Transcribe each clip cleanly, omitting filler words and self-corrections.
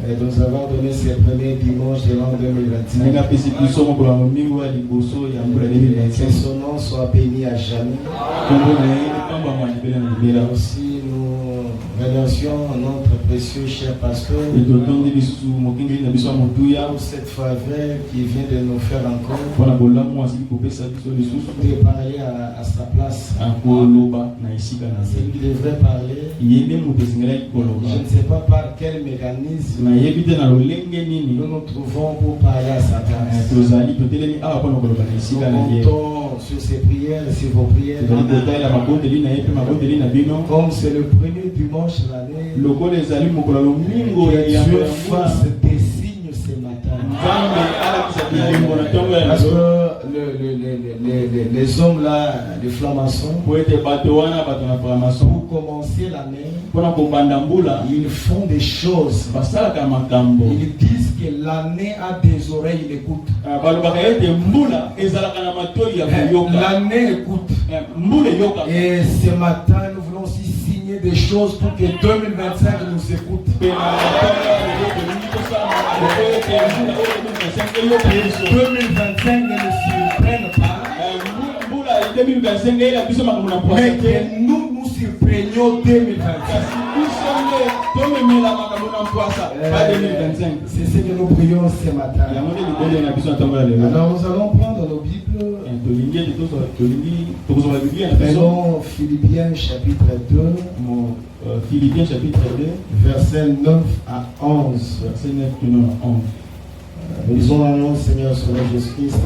Et nous avons donné ces premiers dimanches de l'an 2025. Que son nom soit béni à jamais. Aussi, nous remercions notre précieux cher pasteur pour cette faveur qui vient de nous faire encore de parler à sa place. C'est lui qui devrait parler. Je ne sais pas par quel mécanisme nous nous trouvons pour parler à sa place. Nous comptons sur ses prières, sur vos prières. Comme c'est le premier dimanche de l'année, que Dieu fasse des signes ce matin. Parce que les hommes là, les francs-maçons, pour commencer l'année, ils font des choses. Ils disent que l'année a des oreilles, il écoute. L'année écoute. Et ce matin, nous voulons aussi signer des choses pour que 2025 nous écoute. 2025 ne nous surprenne pas. Mais que nous nous surprenions 2025. C'est ce que nous prions ce matin. Alors nous allons prendre nos Bibles. Prenons Philippiens chapitre 2. Philippiens chapitre 2. Versets 9 à 11. Verset 9 à 11. Disons un nom, Seigneur, sur Jésus-Christ.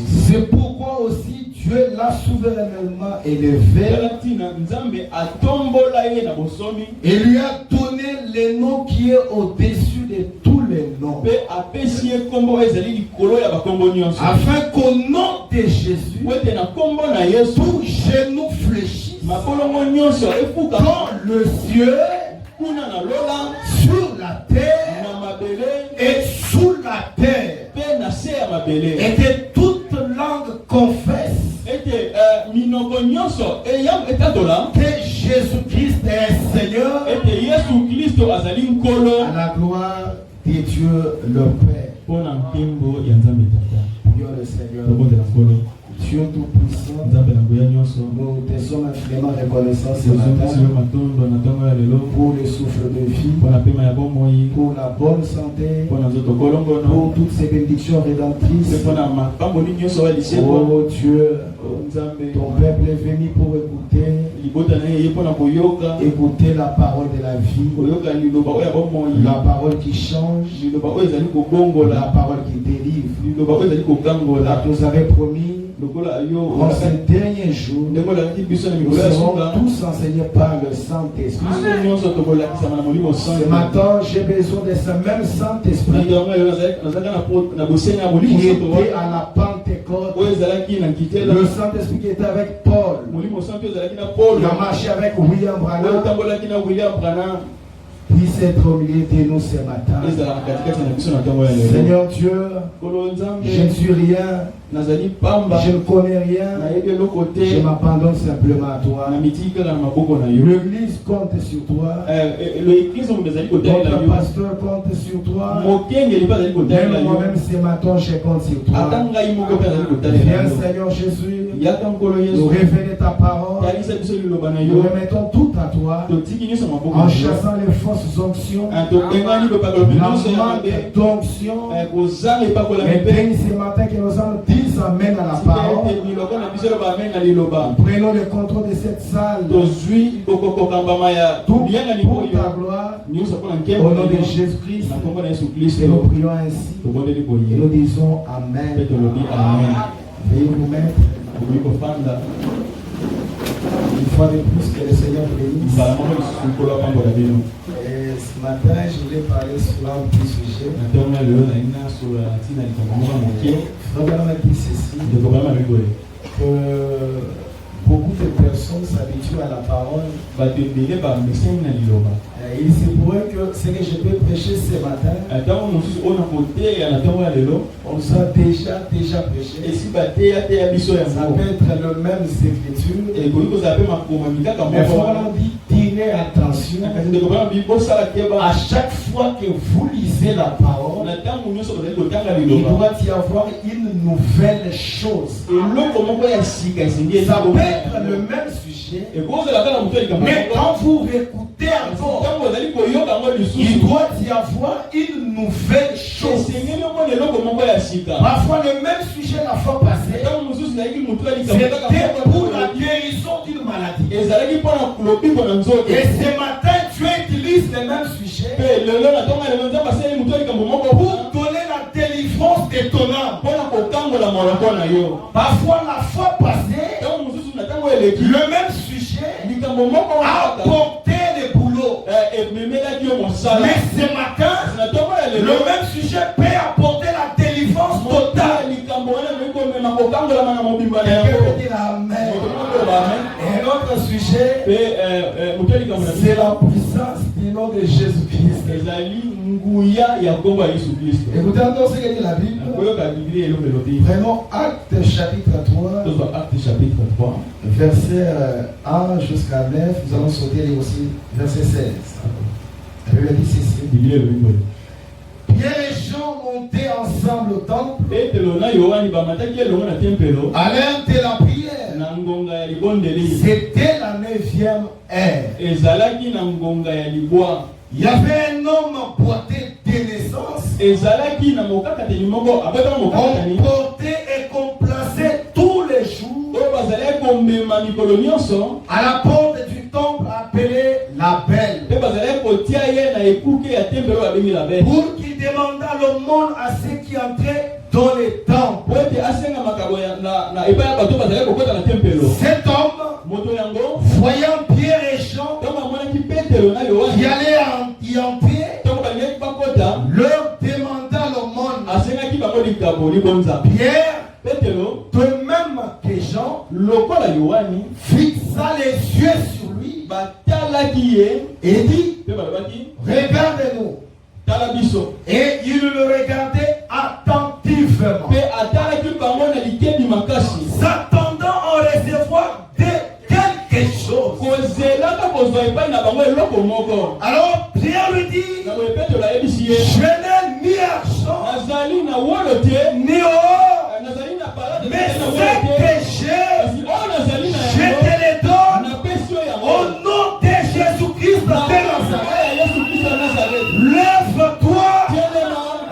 C'est pourquoi aussi Dieu l'a souverainement élevé et lui a donné le nom qui est au-dessus de tous les noms. Afin qu'au nom de Jésus, tout genou fléchisse dans le ciel, sur la terre et sous la terre, et que toute langue confesse que Jésus-Christ est Seigneur, à la gloire de Dieu le Père. Prions le Seigneur. Dieu Tout-Puissant, nous te sommes infiniment reconnaissants ce matin pour le souffle de vie, pour la bonne santé, pour toutes ces bénédictions rédemptrices. Oh Dieu, ton peuple est venu pour écouter la parole de la vie, la parole qui change, la parole qui délivre. Nous avons promis en ces derniers jours, nous serons tous enseignés par le Saint-Esprit. Ce matin, j'ai besoin de ce même Saint-Esprit qui était à la Pentecôte. Le Saint-Esprit qui était avec Paul, qui a marché avec William Branham, puisse être au milieu de nous ce matin. Seigneur Dieu, je ne suis rien, je ne connais rien, je m'abandonne simplement à toi. L'église compte sur toi, notre pasteur compte sur toi, même moi-même ce matin je compte sur toi. Viens Seigneur Jésus, nous révéler ta parole, nous remettons tout à toi, en chassant les fausses onctions, la manque d'onction, et daigne ce matin que nos âmes disent amène à la parole. Prenons le contrôle de cette salle. Tout pour ta gloire. Au nom de Jésus-Christ. Et nous prions ainsi. Et nous disons Amen. Veuillez vous mettre. Une fois de plus, que le Seigneur bénisse. Et ce matin, je voulais parler sur un petit sujet. Vraiment un petit ceci. Que beaucoup de personnes s'habituent à la parole. Il se pourrait que ce que je peux prêcher ce matin, on soit déjà prêché. Ça peut être le même écriture. Mais vraiment dit, tirez attention. À chaque fois que vous lisez la parole, il doit y avoir une nouvelle chose. Ça peut être le même sujet. Mais quand vous écoutez encore, il doit y avoir une nouvelle chose. Parfois le même sujet la fois passée, c'était pour la guérison d'une maladie. Et ce matin, tu utilises le même sujet pour donner la délivrance de ton âme. Parfois la fois passée, le même sujet a porté le boulot. Mais ce matin, le même sujet peut apporter la délivrance totale. Et notre sujet, c'est la puissance du nom de Jésus-Christ. Écoutez encore ce que dit la Bible. Prenons Actes chapitre 3, verset 1 jusqu'à 9. Nous allons sauter aussi verset 16. La Bible dit ceci. Pierre et Jean montaient ensemble au temple, allèrent de la prière. C'était la 9e heure. Il y avait un homme porté de naissance. On portait et complaçait tous les jours à la porte du temple appelée la Belle, pour qu'il demandât l'aumône à ceux qui entraient dans les temples. Cet homme, voyant Pierre et Jean qui allaient y entrer, leur demanda l'aumône. Pierre, de même que Jean, fixa les yeux sur lui et dit, regarde-nous. Et il le regardait attentivement, s'attendant à recevoir quelque chose. Alors Pierre lui dit, je n'ai ni argent ni or, mais ce que j'ai, je te le donne au nom de Jésus-Christ de Nazareth. Lève-toi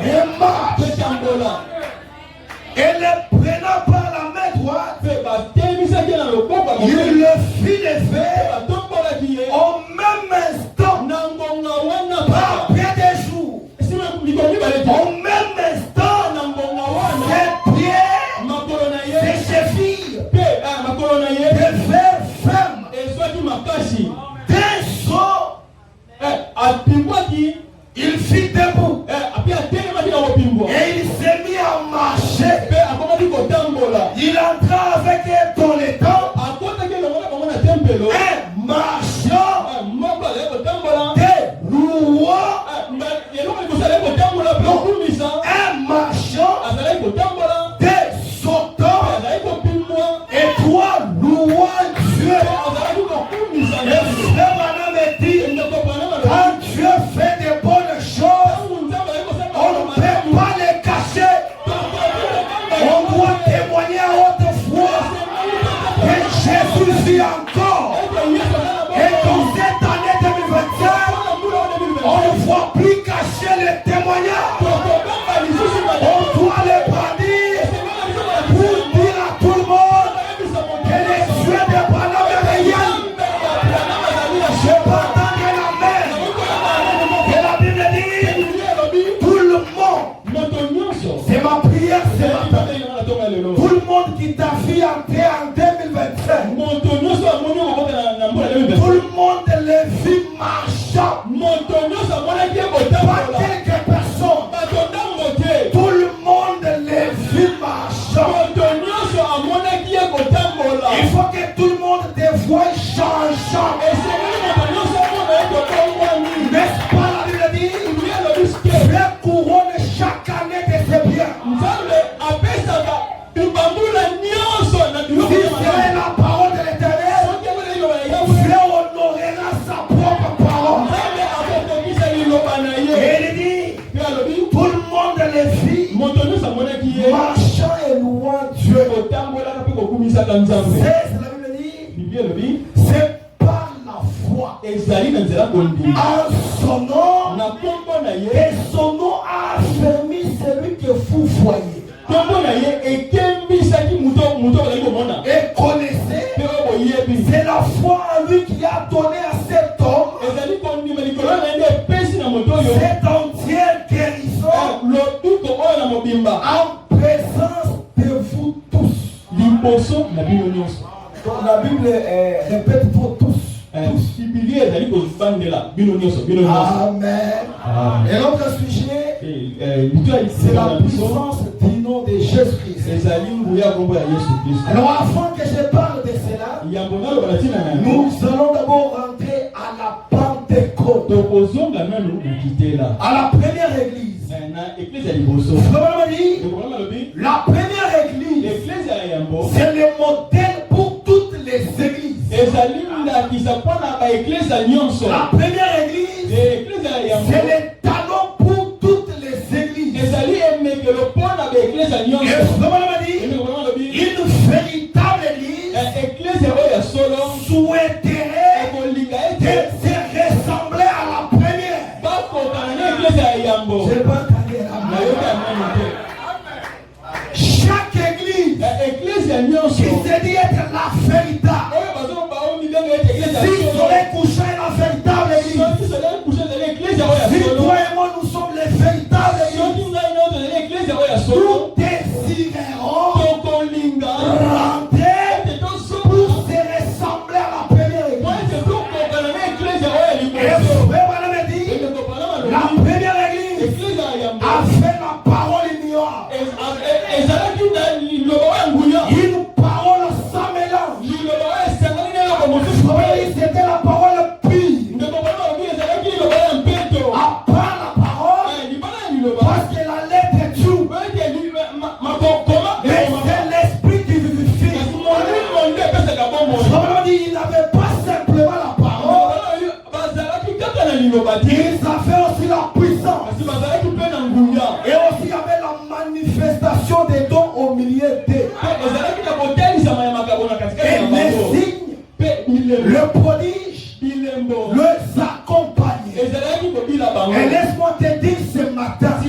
et marche. Et le prenant par la main droite, il le fit lever au même instant, pas après des jours. Au même instant, ses pieds, ses chevilles devinrent fermes. D'un saut, il fit debout et il s'est mis à marcher. Il entra avec eux dans les temps, et marchant, des louant, et marchant, des sautant, et toi louant Dieu. Et ce madame dit, quand Dieu fait de bonnes choses, on ne peut pas les cacher. On doit témoigner à haute foi que Jésus vit encore. Et dans cette année 2025, on ne doit plus cacher les témoignages. On doit les brandir pour marchant et louant Dieu. C'est la Bible dit, c'est par la foi en son nom, et son nom a affermi celui que vous voyez. Et connaissez, c'est la foi en lui qui a donné à cet homme cette entière guérison en présence de vous tous. Donc la Bible répète pour tous. Amen. Et l'autre sujet, c'est la puissance du nom de Jésus-Christ. Alors avant que je parle de cela, nous allons d'abord rentrer à la Pentecôte, à la première église. La première église, c'est le modèle pour toutes les églises. La première église, c'est le talon pour toutes les églises. Et une véritable église souhaiterait de se ressembler à la première. Je pas chaque église qui se dit être la véritable. Si soleil couchant est la véritable église, si toi et moi nous sommes les véritables églises, nous désirerons rentrer pour se ressembler à la première église. Et la première église a fait la parole ignorante. Une parole sans mélange. C'était la parole pure. À part la parole, parce que la lettre est true. Mais c'est l'esprit qui vivifie. Il n'avait pas simplement la parole, ils avaient aussi la puissance. Et aussi il y avait la manifestation des dons au milieu d'eux. Et les signes, le prodige, les accompagnent. Et laisse-moi te dire ce matin, si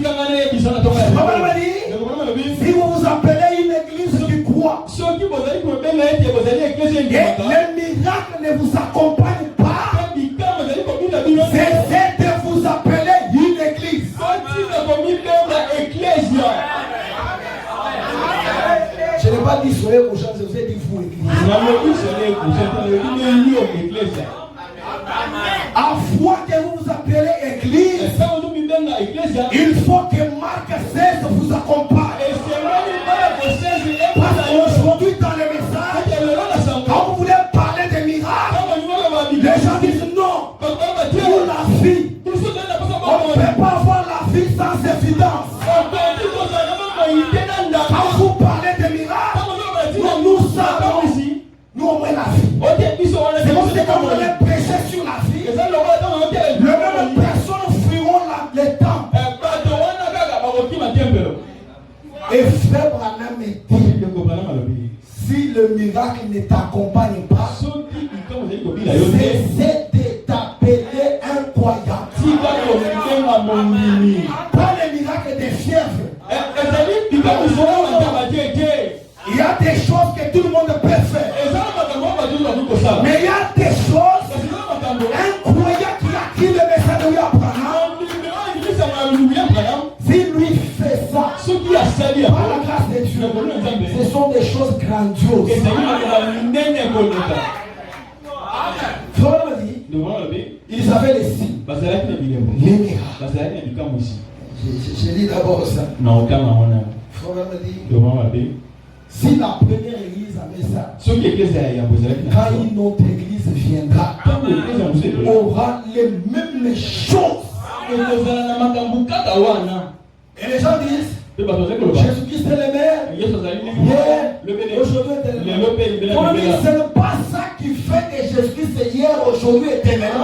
vous vous appelez une église qui croit, et les miracles ne vous accompagnent pas, cessez de vous appeler une église. Je n'ai pas dit soyez couchants, je vous ai dit vous église. À fois que vous vous appelez église, il faut que Marc 16 vous accompagne. Parce qu'aujourd'hui dans les messages, quand vous voulez parler des miracles, les gens disent non. Pour la vie, on ne peut pas avoir la vie sans évidence. Quand vous parlez des miracles, nous savons, nous on met la vie. C'est comme si quand vous allez prêcher sur la vie, les mêmes personnes fuiront les temples. Et frère Branham dit, si le miracle ne t'accompagne pas, cessez de t'appeler incroyant. Pas le miracle des fièvres. Il y a des choses que tout le monde peut faire. Mais il y a des choses incroyables qui a le message de William Branham. S'il lui fait ça, par la grâce de Dieu, ce sont des choses grandioses. Ils avaient les signes, les miracles. Je lis d'abord ça. Si la première église avait ça, quand une autre église viendra, aura les mêmes choses. Et les gens disent, Jésus-Christ est le maire, aujourd'hui est le maire. Ce n'est pas ça qui fait que Jésus-Christ est hier, aujourd'hui et demain.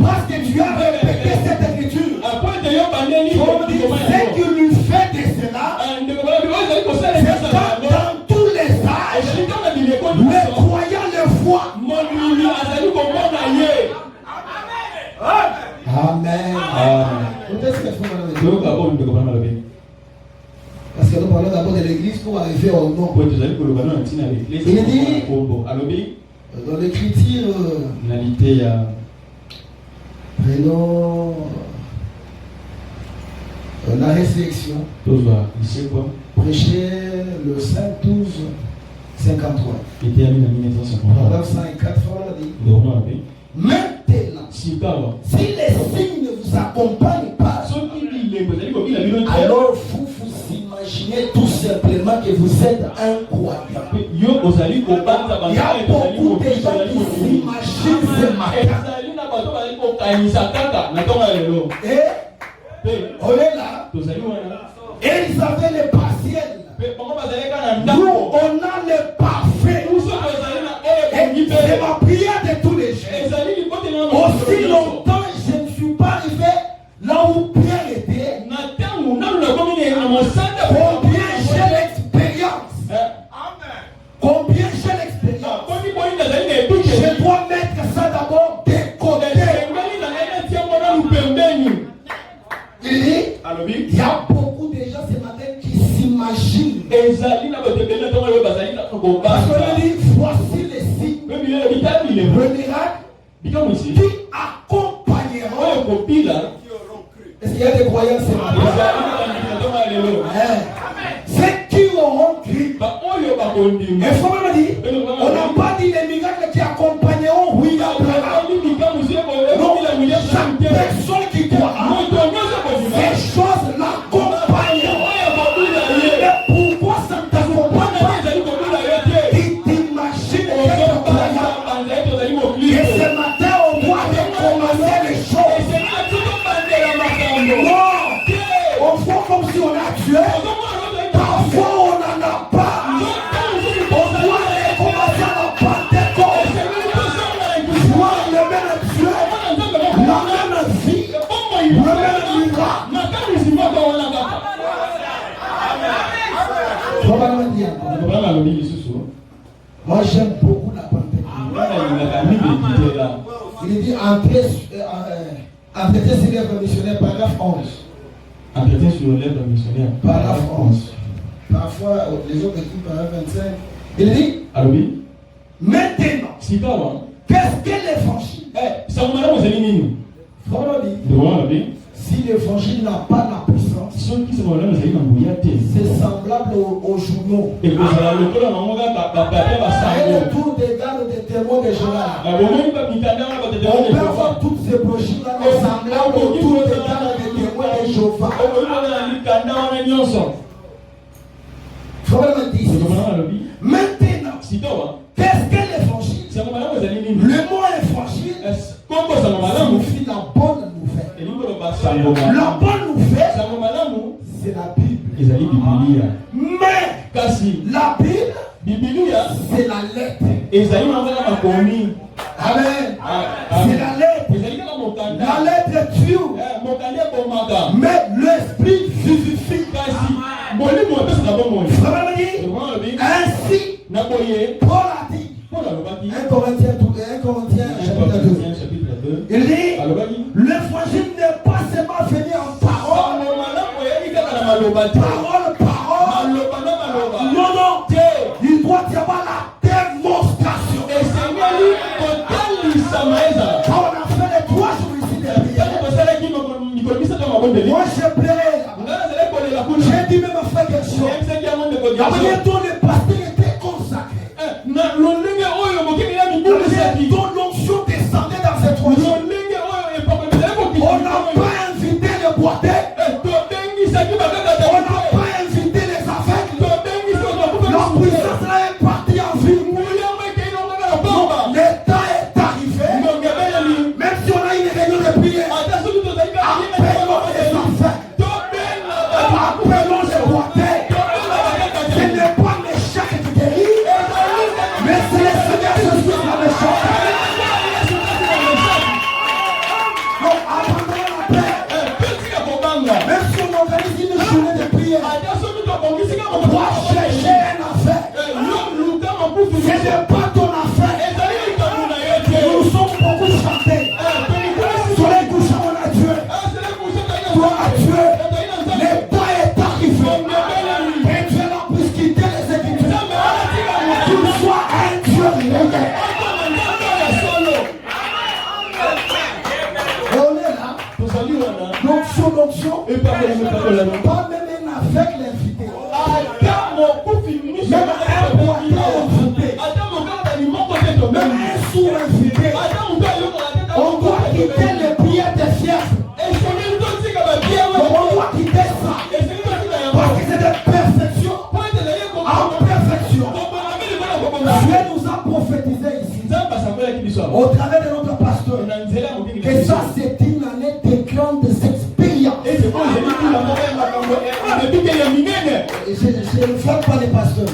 Parce que tu as répété cette écriture. Ce qui lui fait de cela, c'est dans tous les âges, les croyants le voient. Amen. Parce que nous parlons d'abord de l'église pour arriver au nom. Il dit dans l'écriture, prenons la réflexion. Prêcher le 5-12-53. Paragraphe 104, maintenant, si les signes ne vous accompagnent pas, alors vous imaginez tout simplement que vous êtes incroyable. Il y a beaucoup de gens qui s'imaginent ce matin. Et on est là. Et ils avaient le partiel. Nous, on a le parfait. Et c'est ma prière de tous les jours. Aussi longtemps, je ne suis pas arrivé là où Pierre était. Combien j'ai l'expérience. Combien j'ai l'expérience. Je dois mettre ça d'abord de côté. Il dit, il y a beaucoup de gens ce matin qui s'imaginent. Parce qu'on dit, voici les signes, le miracle qui accompagneront. Est-ce qu'il y a des croyants ce matin? Ceux qui auront cru. Et faut me dire, on n'a pas dit les miracles qui accompagneront William Branham. Non, chaque personne qui croit, ces choses l'accompagneront. Mais pourquoi ça ne t'accompagne pas? Tu t'imagines quelque croyant. Et ce matin, on doit recommencer les choses. Non, on fait comme si on a tué. Parfois, on n'en a pas. On doit recommencer à la Pentecôte. Voir le même Dieu, la même vie, le même miracle. Moi, j'aime beaucoup la Pentecôte. Il dit entrer sur l'œuvre missionnaire, paragraphe 11. Entretien sur l'œuvre missionnaire, paragraphe 11. Parfois, les autres écrits, paragraphe 25. Il dit maintenant, qu'est-ce que l'évangile? Si l'évangile n'a pas la puissance, c'est semblable aux journaux. C'est le tour des gardes des témoins de Jéhovah. On peut avoir toutes ces brochures-là semblables au tour des gardes des témoins de Jéhovah. Maintenant, qu'est-ce que l'évangile? Le mot évangile signifie la bonne nouvelle. La bonne nouvelle, c'est la Bible. Mais la Bible, c'est la lettre. Amen. C'est la lettre. La lettre tue. Mais l'esprit vivifie. Ainsi, Paul a dit, 1 Corinthiens chapitre 2. Il dit, l'évangile n'est pas seulement venu en parole. Parole. Non, il doit y avoir la démonstration. Quand on a fait les 3 jours ici derrière, moi je plairais. J'ai dit même à faire quelque chose. La manière dont le pasteur était consacré, dont l'onction descendait dans cette 3 jours, on n'a pas invité le boiteux. On n'a pas Donc, abandonner la paix. Même si on organise une journée de prière, pour chercher une affaire, ce n'est pas ton affaire. Nous sommes beaucoup chantés. Soleil couchant, on a tué. Toi, a tué. Le temps est arrivé. Et Dieu n'a plus quitté les Écritures. Qu'il soit un Dieu réel. Et on est là. L'onction. Pas même avec l'invité. Même un boiteur invité. Même un sous-invité. On doit quitter les prières des fièvres. On doit quitter ça. Parce que c'est de perfection en perfection. Dieu nous a prophétisé ici, au travers de notre pasteur, que ça c'est une année de grandes expériences. Je ne frappe pas les pasteurs.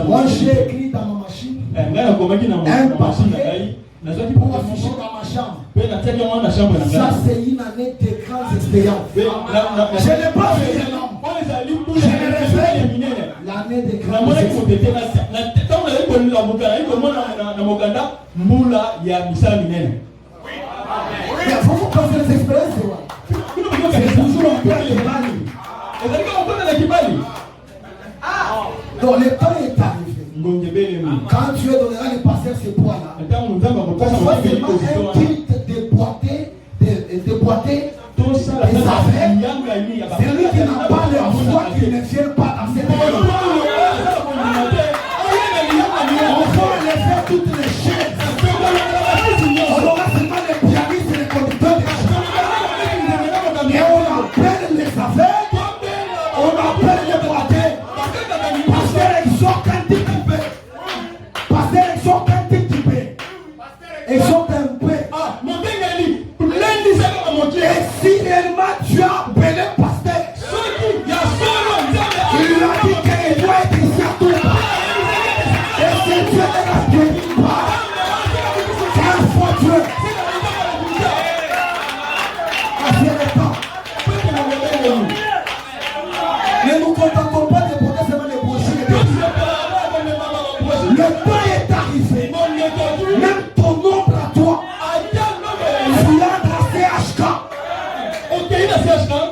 Moi j'ai écrit dans ma machine un papier pour afficher dans ma chambre. Ça c'est une année de grandes expériences. Je n'ai pas vu un homme. Je me réveille l'année de grandes expériences. Mais faut vous passer les expériences. C'est toujours un peu de Kibali. Donc le temps est arrivé. Quand Dieu donnera les passer ces poids-là, on va seulement un culte déboîté des affaires. Celui qui n'a pas le foi, qui ne vient pas dans cette église. On va enlever toutes les chaînes. On aura seulement les pianistes et les conducteurs des chaînes. Et on appelle les affaires. On appelle les boîtiers. Pasteur, ils sont cantiqués. Pasteur, ils sont cantiqués. Ils sont un peu. Et si réellement tu as appelé pasteur, il a dit qu'il doit être ici à tout. Et si Dieu ne l'a guéri pas, c'est un faux Dieu. C'est le temps. Ne nous contentons pas de porter seulement les brochures. Le temps est arrivé. Même ton ombre à toi.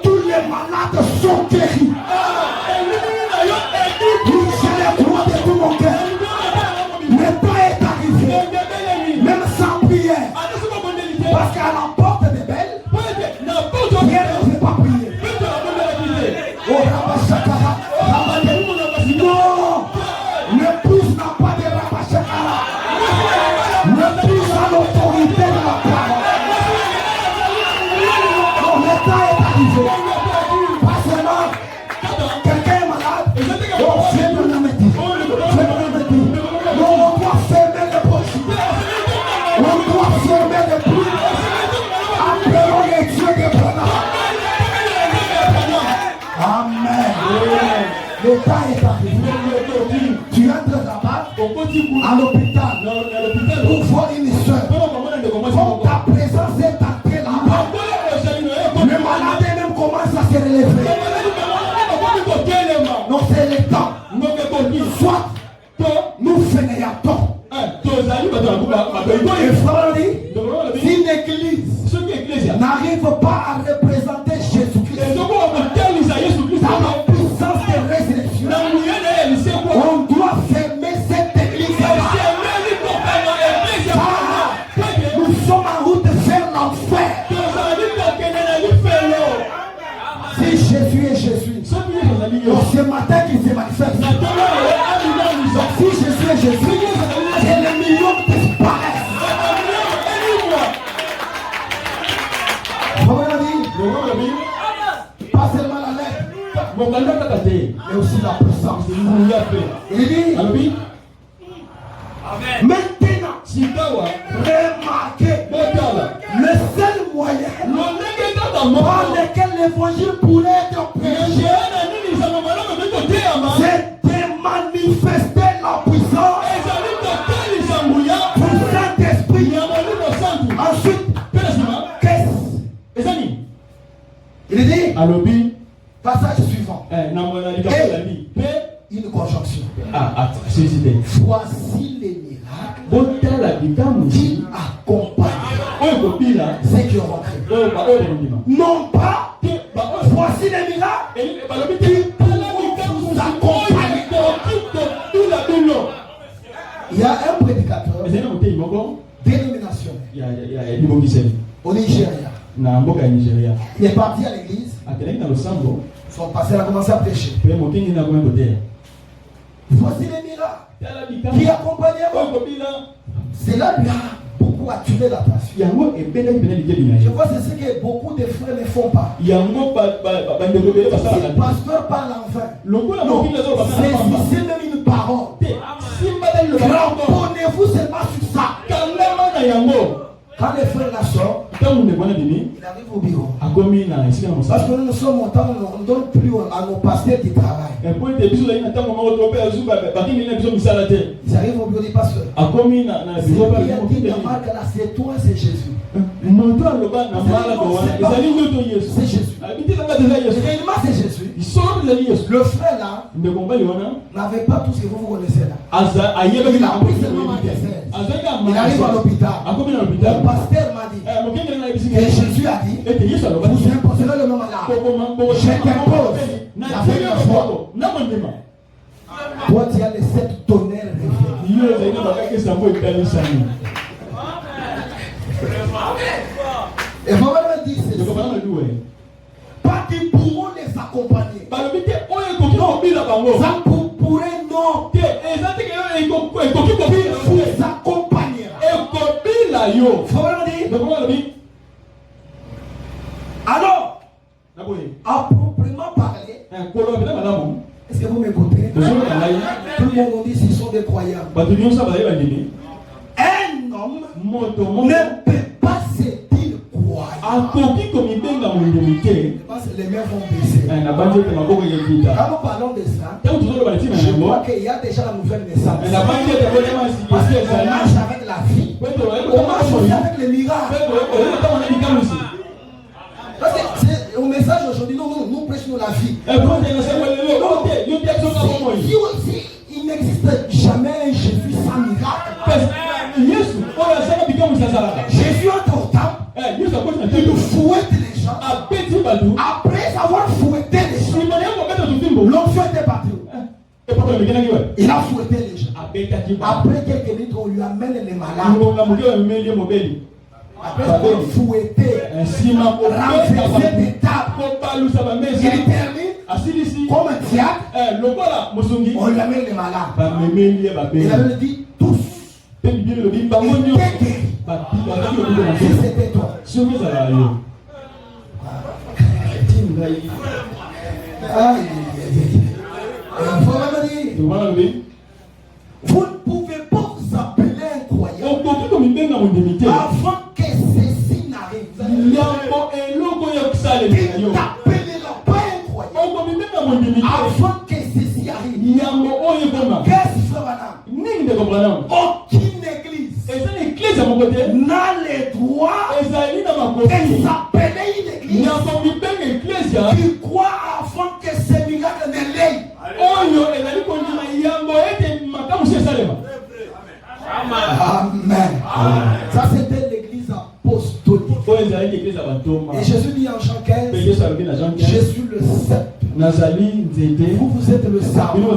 Tous les malades sont guéris. J'ai le droit de tout mon cœur. Le temps est arrivé. Même sans prière. Parce qu'à la porte des belles, Pierre ne fait pas prier. Oh Rabashakara, non, l'épouse n'a pas de Rabashakara. L'épouse a l'autorité de la parole. Pas seulement quelqu'un est malade, on fait de la médecine. Non, on doit fermer les poches. On doit fermer les pluies. Appelons les dieux de Brana. Amen. Le temps est arrivé. Tu entres là-bas à l'hôpital pour voir une soeur. Comme ta présence est entrée là-bas, le malade même commence à se relever. Non, c'est le temps. Soit nous fainéantons. Et frère dit, si l'église n'arrive pas à représenter Jésus-Christ dans la puissance de résurrection, on doit fermer cette église. Nous sommes en route vers l'enfer. Si Jésus est Jésus, donc ce matin qu'il se manifeste. Si Jésus est Jésus, c'est les millions qui disparaissent. Pas seulement la lettre, mais aussi la puissance. Il dit, maintenant, remarquez le seul moyen par lequel l'évangile pourrait être prêché, c'est de manifester la puissance du Saint-Esprit. Ensuite, que Il dit, alobi passage suivant. Une conjonction. Voici les miracles qui accompagnent ceux qui ont rentré. Non pas, voici les miracles qui pourront vous accompagner. Il y a un prédicateur dénominationnel au Nigeria. Il est parti à l'église. Son pasteur a commencé à prêcher. Voici les miracles qui accompagneront. Cela lui a beaucoup attiré l'attention. Je vois c'est ce que beaucoup de frères ne font pas. Si le pasteur parle en vain, saisissez même une parole. Cramponnez-vous seulement sur ça. Quand les frères la sortent, il arrive au bureau. Parce que nous sommes au temps où on ne donne plus à nos pasteurs qui travaillent. Ils arrivent au bureau du pasteur. C'est toi, c'est Jésus. C'est Jésus. Réellement, c'est Jésus. Le frère là n'avait pas tout ce que vous connaissez là. Il a pris seulement ma décès. Il arrive à l'hôpital. Le pasteur m'a dit que Jésus a dit vous imposerez le nom malade. Je t'impose la première fois. Toi tu as les 7 tonnerres réveillés. Et vraiment dit c'est pas qu'ils pourront les accompagner. Ça pourrait non. Vous accompagnera. Alors, à proprement parler, est-ce que vous m'écoutez? Tout le monde dit qu'ils sont des croyants. Un homme ne peut pas se dire croyant. Les mains vont baisser. Quand nous parlons de ça, je vois qu'il y a déjà la nouvelle naissance. Parce qu'on marche avec la vie. On marche aussi avec les miracles. Parce que au message aujourd'hui, nous prêchons la vie. Il n'existe jamais un Jésus sans miracle. Jésus entre au temple, il fouette les gens. Après avoir fouetté les gens, l'enfant était parti. Il a fouetté les gens. Après quelques minutes, on lui amène les malades. Après avoir fouetté, renversé des tables, il termine comme un diable. On lui amène les malades. Il avait dit tous. Il était guéri. Si c'était toi. Vous ne pouvez pas vous appeler un croyant avant que ceci n'arrive. Il t'appellera pas un croyant avant que ceci arrive. Qu'est-ce que aucune église n'a le droit de s'appeler une église qui croit avant que ce miracle ne l'aille. Amen. Ça c'était l'église apostolique. Et Jésus dit en Jean 15, je suis le sceptre. Vous êtes le sarment.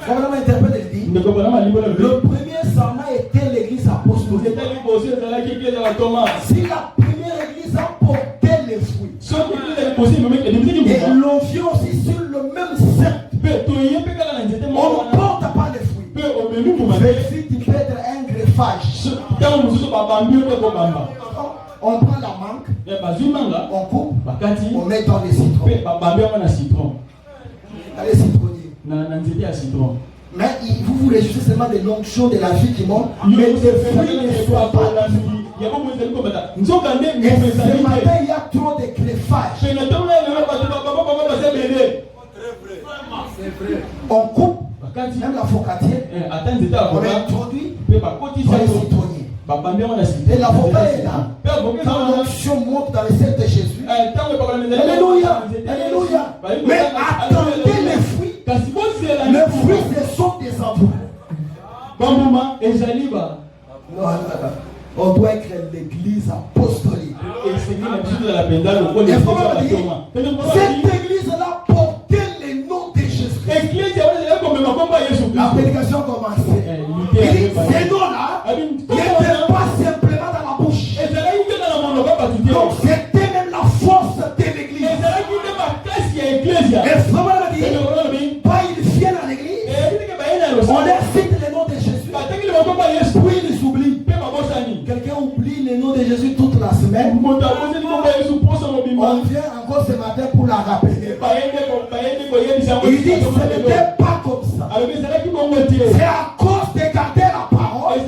Comment interprète dit le premier sarment était l'église apostolique. Si la première église a porté les fruits et l'onction aussi sur le même sceptre, on ne porte pas les fruits. Ceci qui peut être un greffage. On prend la mangue, on coupe, on met dans les citrons. Dans les citronniers. Mais vous vous réjouissez seulement de l'onction de la vie qui monte, mais les fruits ne soient pas. Et ce matin, il y a trop de greffage. On coupe, même la focatière, on introduit dans les citronniers. Et l'avocat est là. Quand l'onction monte dans le ciel de Jésus, alléluia. Non, on doit être l'église apostolique. Cette église-là portait le nom de Jésus. La prédication commençait. Il dit, ces noms-là n'étaient pas simplement dans la bouche. Donc c'était même la force de l'église. Et vraiment, il dit, pas ils viennent à l'église, on leur cite le nom de Jésus, puis ils oublient. Quelqu'un oublie le nom de Jésus toute la semaine. On vient encore ce matin pour la rappeler. Il dit ce n'était pas comme ça. C'est à cause de garder la parole et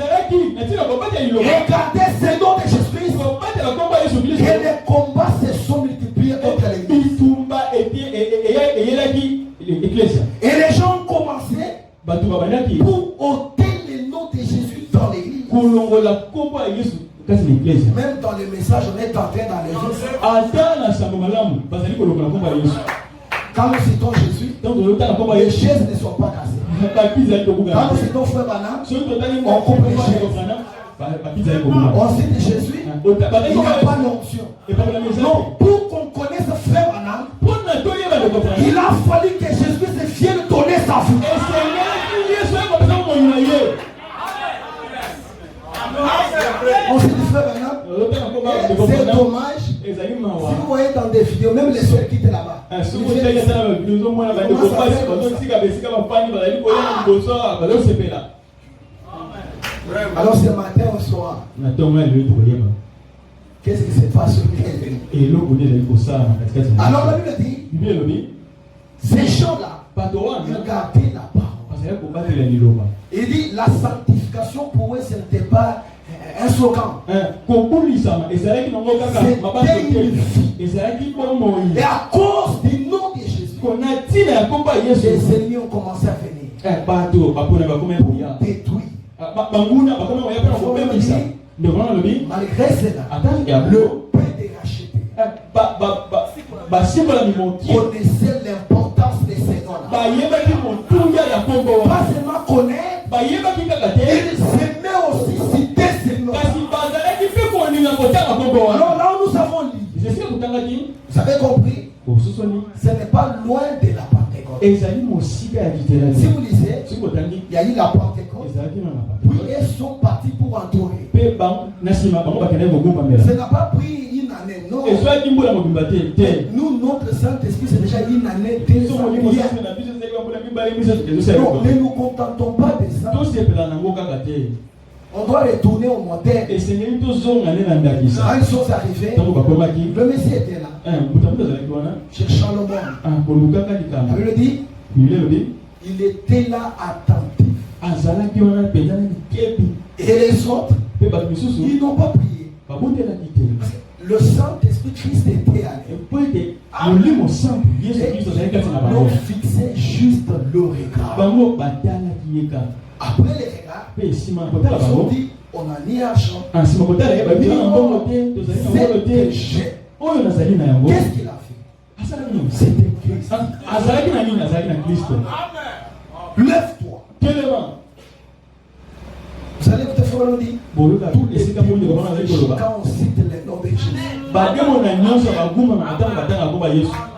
garder ce nom de Jésus-Christ que les combats se sont multipliés contre l'église. Et les gens ont commencé pour ôter le nom de Jésus dans l'église. Même dans les messages, on est en train d'enlever. Quand nous citons Jésus, les chaises ne sont pas cassées. Quand nous citons Frère Banam, on coupe les chaises. On cite Jésus, il n'y a pas d'onction. Donc, pour qu'on connaisse Frère Banam, il a fallu que Jésus vienne donner sa vie. On se dit Frère Banam, c'est dommage. Si vous voyez dans des vidéos, même les soeurs quittent là-bas. Alors ce matin au soir, qu'est-ce qui se passe sur alors la Bible dit, ces gens-là, regardez la parole. Il dit, la sanctification pour eux, ce n'était pas un slogan. C'était une vie. Et à cause du nom de Jésus, les ennemis ont commencé à venir pour détruire. Malgré cela, le Père de racheter connaissait l'importance de ces noms-là. Pas seulement connaître, il s'aimait aussi citer ces noms. Alors là où nous avons lu, vous avez compris, ce n'est pas loin de la Pentecôte. Si vous lisez, il y a eu la Pentecôte, puis ils sont partis pour entourer. Ce n'a pas pris une année, non. Nous, notre Saint-Esprit, c'est déjà une année, 2 ans. Non, ne nous contentons pas de ça. On doit retourner au modèle. Quand ils sont arrivés, le Messie était là, cherchant le monde. Il le dit, il était là attentif. Et les autres, ils n'ont pas prié. Le Saint-Esprit Christ était allé. Ils ont fixé juste le regard. Après les regards, ils ont dit, on a ni argent, ni or, c'est péché. Qu'est-ce qu'il a fait? C'était Christ. Lève-toi. Vous allez écouter Frère nous dit, quand on cite les noms de Jésus.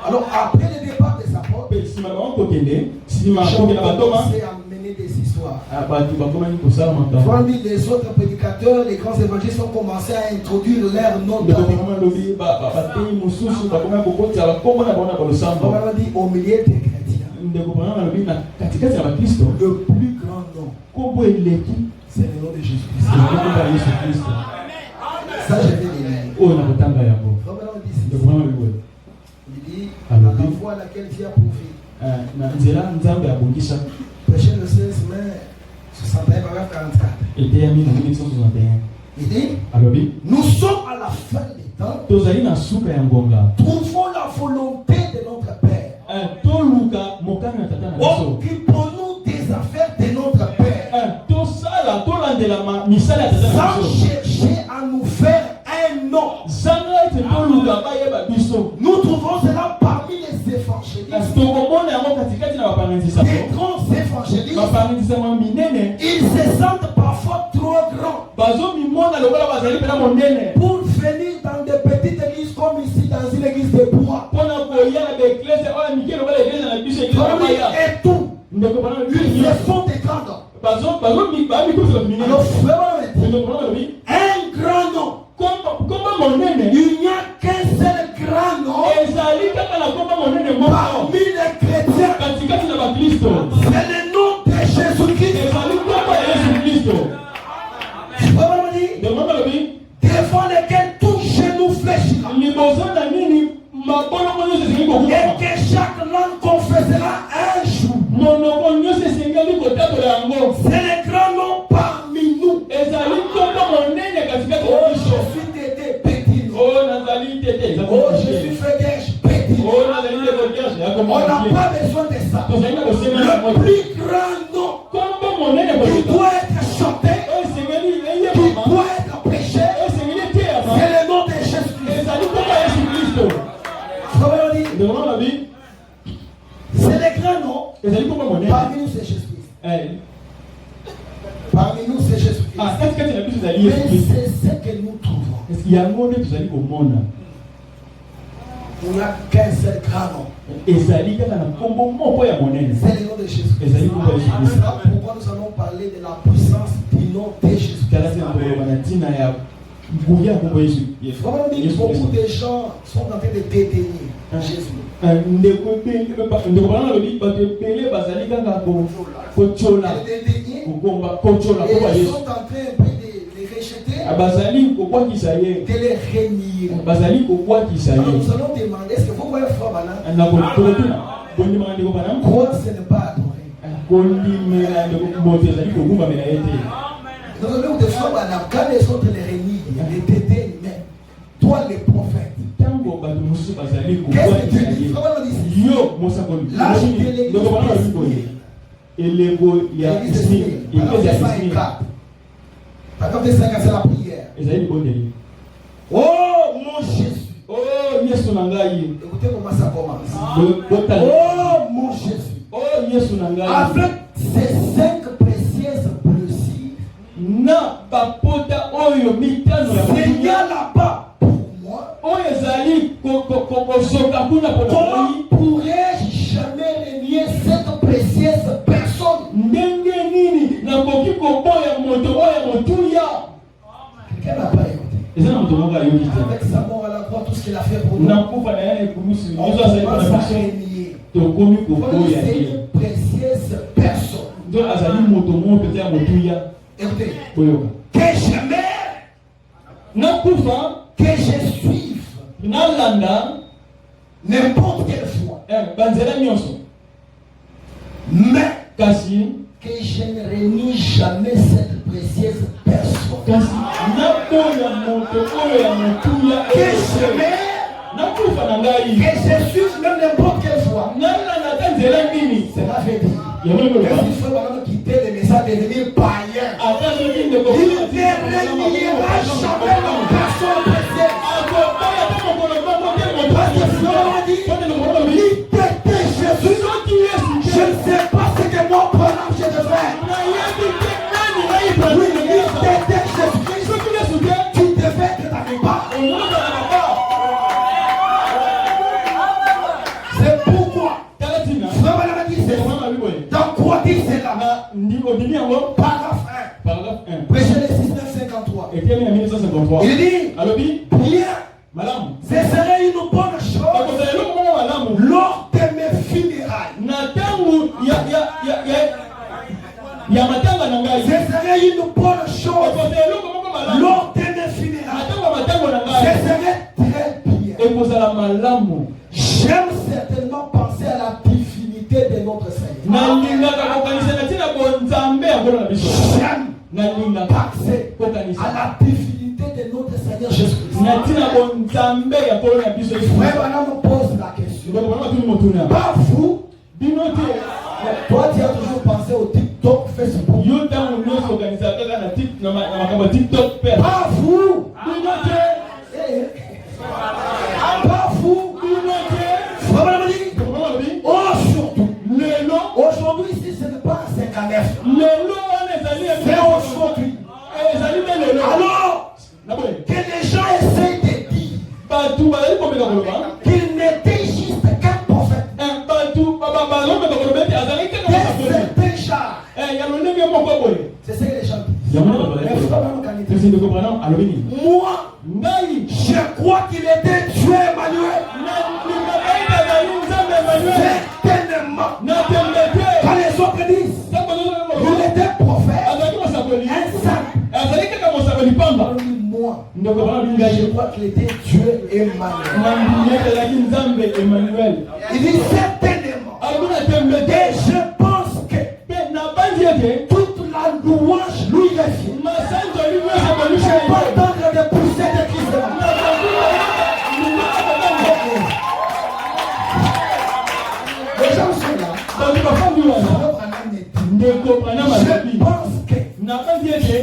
Alors après le départ des apôtres, ils ont commencé à mener des histoires. Les autres prédicateurs, les grands évangélistes ont commencé à introduire leur nom. On dit au milieu des chrétiens, le plus grand nom, c'est le nom de Jésus-Christ. Ça, je vais le lire. Il dit, à la voie à laquelle Dieu a pourvu. Prêché le 16 mai 61, paragraphe 44. Il dit, nous sommes à la fin des temps. Trouvons la volonté de notre Père. Occupons-nous des affaires de notre Père. Sans chercher à nous faire un nom. Nous trouvons cela parmi les évangélistes. Les grands évangélistes, ils se sentent parfois trop grands. Pour venir dans des petites églises comme ici, dans une église de bois. Et tout. Ils se font des grands. Alors, un grand nom. Il n'y a qu'un seul grand nom parmi les chrétiens. C'est le nom de Jésus-Christ. Devant lequel tout genou fléchira. Et que chaque langue confessera un jour. C'est le grand nom parmi nous. Oh, je suis Tété Pétine. Oh, je suis Frédéric Pétine. On n'a pas besoin de ça. Le plus grand nom qui doit être chanté, qui doit être prêché, c'est le nom de Jésus-Christ. C'est le grand nom. Parmi nous, c'est Jésus-Christ. Parmi nous, c'est Jésus-Christ. Mais c'est ce que nous trouvons. Il n'y a qu'un seul grand nom. C'est le nom de Jésus-Christ. C'est pourquoi nous allons parler de la puissance du nom de Jésus-Christ. Beaucoup de gens sont en train de dédaigner Jésus. Ils sont en train de rejeter, de les renier. Alors nous allons demander, est-ce que vous voyez frère Bana? Croire, ce n'est pas adorer. Nous allons des frères Bana, quand les autres les renient, les dédaignent, mais toi les prophètes, qu'est-ce que tu dis? Là, je te Par contre, c'est la prière. Oh mon Jésus. Écoutez comment ça commence. Oh mon Jésus. Avec ces 5 précieuses blessures, Seigneur là-bas pour moi. Comment pourrais-je jamais renier cette précieuse personne? Quelqu'un n'a pas écouté. Avec sa mort à la croix, tout ce qu'il a fait pour nous, on commence à renier. C'est une précieuse personne. Écoutez, que jamais que je suive n'importe quelle foi, mais que je ne renie jamais cette précieuse personne. Que je suive même n'importe quelle foi. Cela veut dire, il faut vraiment quitter les messages de devenir païen. Il ne reniera jamais la personne précieuse. Parce que Florent dit, il t'était Jésus. Je ne sais pas ce que mon bonhomme je devrais faire. Oui, il t'était Jésus. Tu devais être avec moi. C'est pourquoi Florent dit c'est dans quoi dit c'est là? Paragraphe 1. Prêchez le 1953. Il dit, bien, ce serait une bonne chose lors de mes funérailles. Ce serait une bonne chose lors de mes funérailles. Ce serait très bien. J'aime certainement penser à la divinité de notre Seigneur. J'aime penser à la divinité de notre Seigneur Jésus-Christ. Frère Branham pose la question. Pas vous. Toi, tu as toujours pensé au TikTok, Facebook. Pas vous. Pas vous. Frère Branham dit, aujourd'hui, si ce n'est pas 59, c'est aujourd'hui. Alors, qu'il n'était juste qu'un prophète. Des chars. C'est ce que les gens disent. Moi, je crois qu'il était tué, Emmanuel. Certainement. Quand les autres disent qu'il était prophète, un simple. Moi, je crois qu'il était tué, Emmanuel. Il dit certainement. Et je pense que toute la louange lui revient. Je n'ai pas entendre de pousser de Christ. Les gens sont là. Je pense que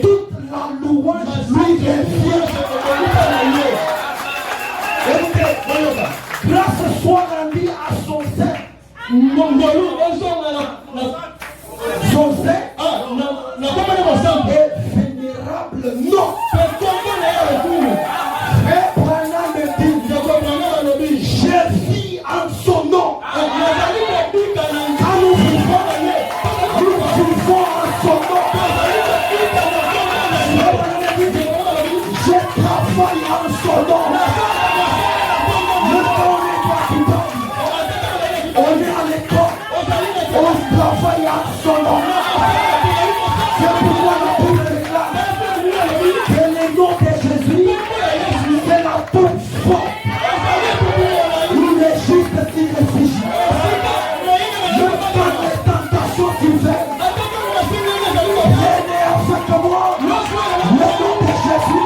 toute la louange lui revient. Grâce soit rendue à son sein. Son sein est vénérable. Non. Frère Branham me dit, je vis en son nom. Quand nous vivons en son nom. Je travaille en son nom. On est à l'école, on travaille en son nom. C'est pourquoi la Bible déclare que le nom de Jésus, c'est la toute forte. Il est juste s'y réfugie. Même quand les tentations s'hiverent, venez avec moi, le nom de Jésus,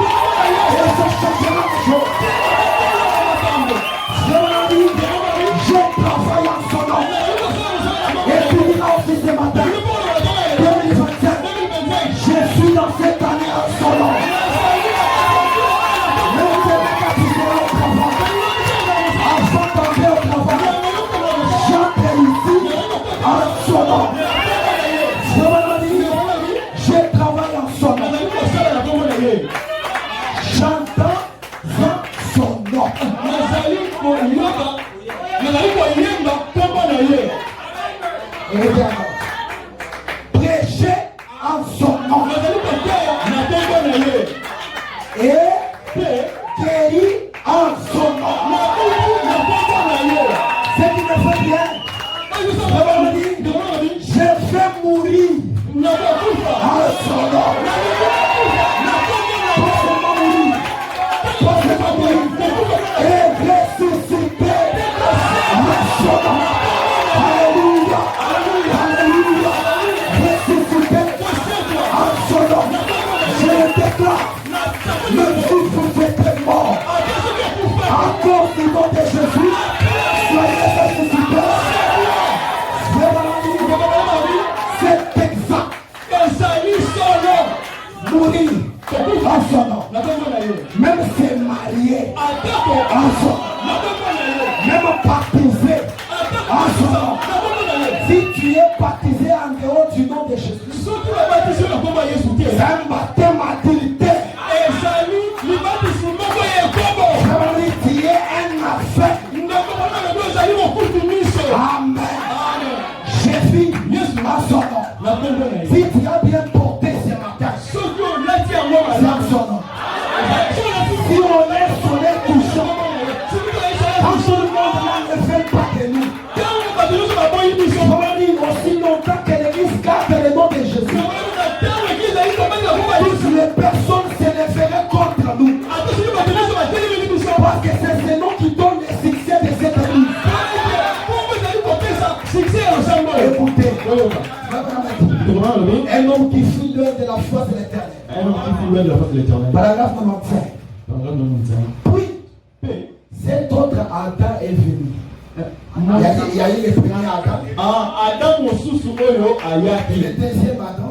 et ça changera les choses. Je travaille en son nom. Et puis il a aussi ce matin, 2025, je suis dans cette année en son nom. Même si je vais au travail, avant d'entrer au travail, j'entre ici en son nom. Je travaille en son nom. J'entends en son nom. Et regarde, prêcher en son nom. Et guérir en son nom. Ce qui me fait bien, je vais mourir en son nom. Pas mourir. Et ressusciter en son nom. Alléluia. Alléluia. Ressusciter en son nom. Je le déclare. Le souffle était mort. À cause du nom de Jésus, soyez ressuscités. C'est exact. Mourir en son nom. Même se marier en son nom. Même baptiser en son nom. Si tu es baptisé en dehors du nom de Jésus, c'est un baptême adultère. Tu es un affaire. Amen. Je vis en son nom. Si tu as bien porté ce matin, c'est en son nom. Si on est sonné touchant, quand tout le monde ne fait pas de nous, aussi longtemps que l'Église garde le nom de Jésus, toutes les personnes se réfèrent contre nous. Parce que c'est ce nom qui donne le succès de cette Église. Écoutez, un homme qui fuit l'heure de la foi de l'Éternel. Paragraphe 95. Puis, cet autre Adam est venu. Il y a eu le premier Adam. Le deuxième Adam,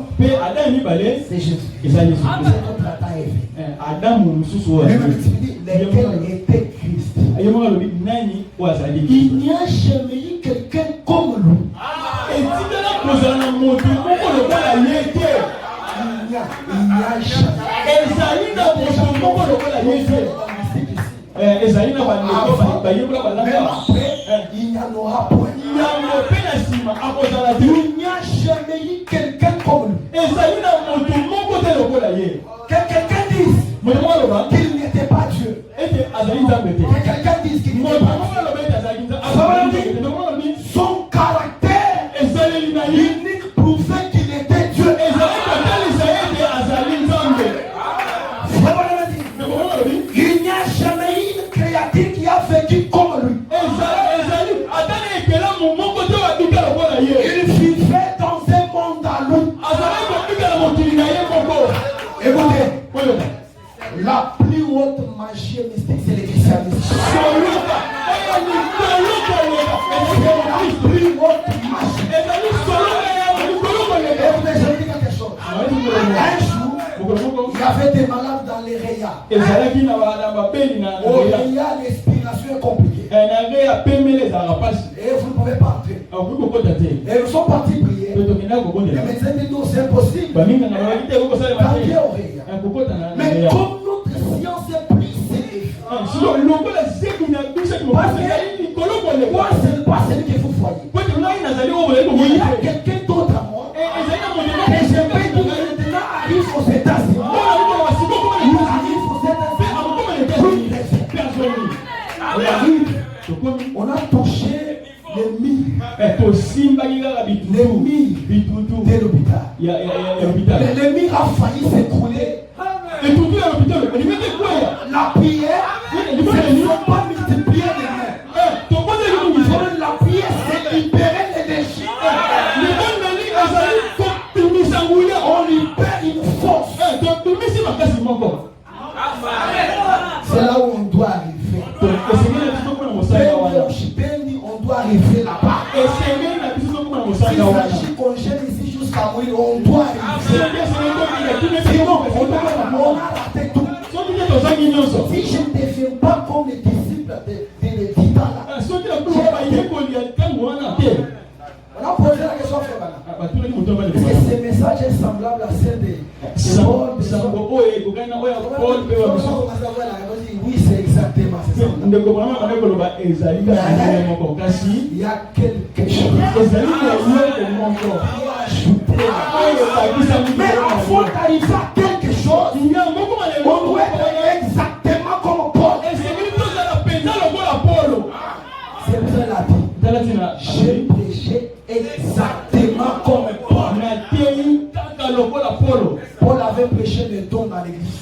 c'est Jésus. Cet autre Adam est venu. Lequel était Christ. Il n'y a jamais eu quelqu'un comme lui. Il n'y a jamais. Même après, il n'y en aura point. Il n'y a jamais eu quelqu'un comme lui. Que quelqu'un dise qu'il n'était pas Dieu. Que quelqu'un dise qu'il n'était pas Dieu. Son caractère unique prouvait qu'il était Dieu. Il n'y a jamais eu une créature qui a vécu comme lui. Il vivait dans un monde à lui. Écoutez, la plus haute magie mystique, c'est le christianisme. C'est la plus haute magie. Écoutez, je vous dis quelque chose. Un jour, il y avait des malades dans les rayas. Au rayas, l'expiration est compliquée. Et vous ne pouvez pas entrer. Et ils sont partis prier. Les médecins disent non, c'est impossible. Partir au rayas. Mais comme notre science est plus élevée, moi, c'est pas celui qu'il faut voir. Il y a quelqu'un d'autre à moi. Et je vais dire maintenant arrive aux États-Unis. Il arrive aux États-Unis. On a touché les murs de l'hôpital. Les murs a failli s'écrouler. La prière ne sont pas multipliées les mains. La prière, c'est libérer les déchets. On libère une force. C'est là où on doit arriver. On doit arriver là-bas. Il s'agit qu'on gêne ici jusqu'à mourir. On doit arriver. Sinon, on a raté tout. Si je ne deviens pas comme les disciples de Tita là. On a posé la question, frère Bana. Est-ce que ce message est semblable à celle de Paul? Oui, c'est exactement ça. Il y a quelque chose. Mais avant d'arriver à quelque chose, on doit être exactement comme Paul. C'est pour ça qu'il a dit, j'ai prêché exactement comme Paul. Paul avait prêché les dons dans l'église.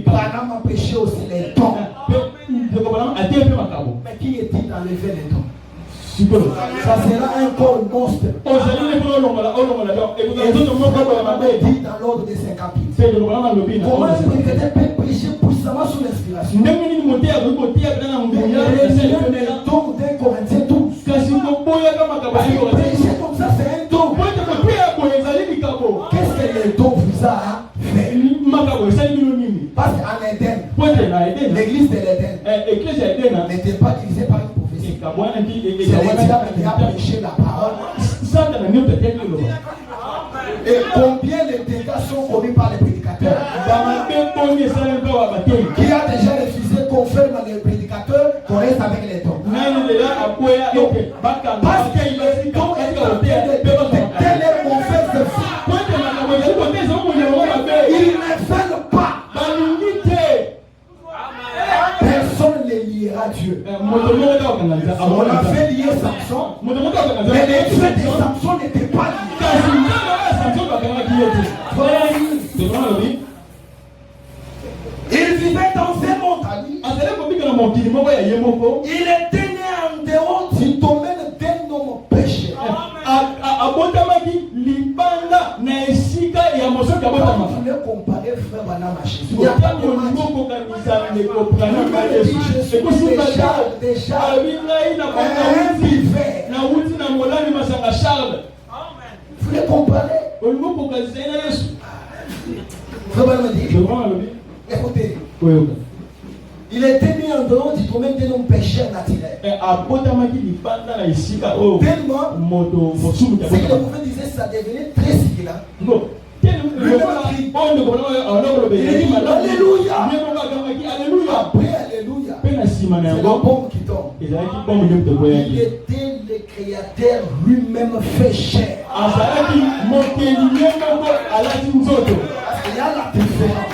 Branham a prêché aussi les dons. Mais qui est-il d'enlever les dons? Ça sera un corps monstre. Et on dit dans l'ordre de 5 chapitres. Comment un prédicateur peut prêcher puissamment sous l'inspiration? Les dons d'un Corinthiens 12. Prêcher comme ça, c'est un don. Qu'est-ce que les dons vous a fait? Parce qu'en Éden, l'église de l'Éden n'était pas divisée par une prophétie. C'est le diable qui a prêché la parole. Et combien de dégâts sont commis par les prédicateurs? Qui a déjà refusé qu'on ferme les prédicateurs, qu'on reste avec les dons? Parce que les dons est en train de telle mauvaise vie. Ils ne veulent pas. Personne ne liera Dieu. On a fait lier Samson, mais les yeux de Samson n'étaient pas liés. Il vivait dans un monde à lui. Il était né en dehors du domaine d'un homme péché. Je voulais comparer frère Branham à Jésus. Il n'y a pas de vous voulez comparer? Frère Branham dit, écoutez, il était né en dehors du domaine d'un homme pécheur naturel. Tellement, ce que le prophète disait, ça devenait très circulant. Alléluia. Après Alléluia, c'est la bombe qui tombe. Il était le créateur lui-même fait chair. Parce qu'il y a la différence.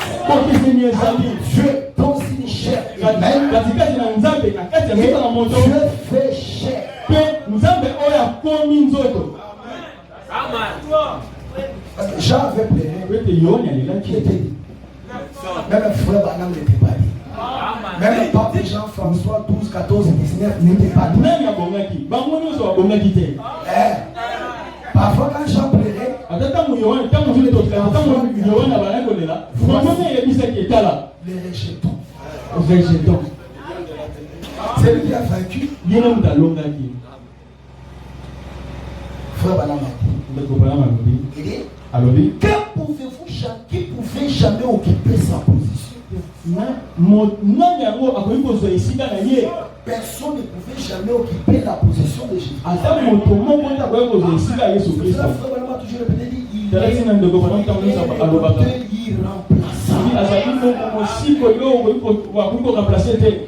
Dieu dans une chair humaine et Dieu fait chair. Parce que Jean avait pleuré. Qui était dit? Même le frère Banam n'était pas dit. Même le pape Jean-François 12, 14, 19 n'était pas dit. Parfois quand Jean pleurait, les rejetons. C'est lui qui a vaincu. Frère Banam a dit. Il dit, que pouvez-vous changer? Qui pouvait jamais occuper sa position? Personne ne pouvait jamais occuper la position de Jésus. Frère Banam a toujours répété, il est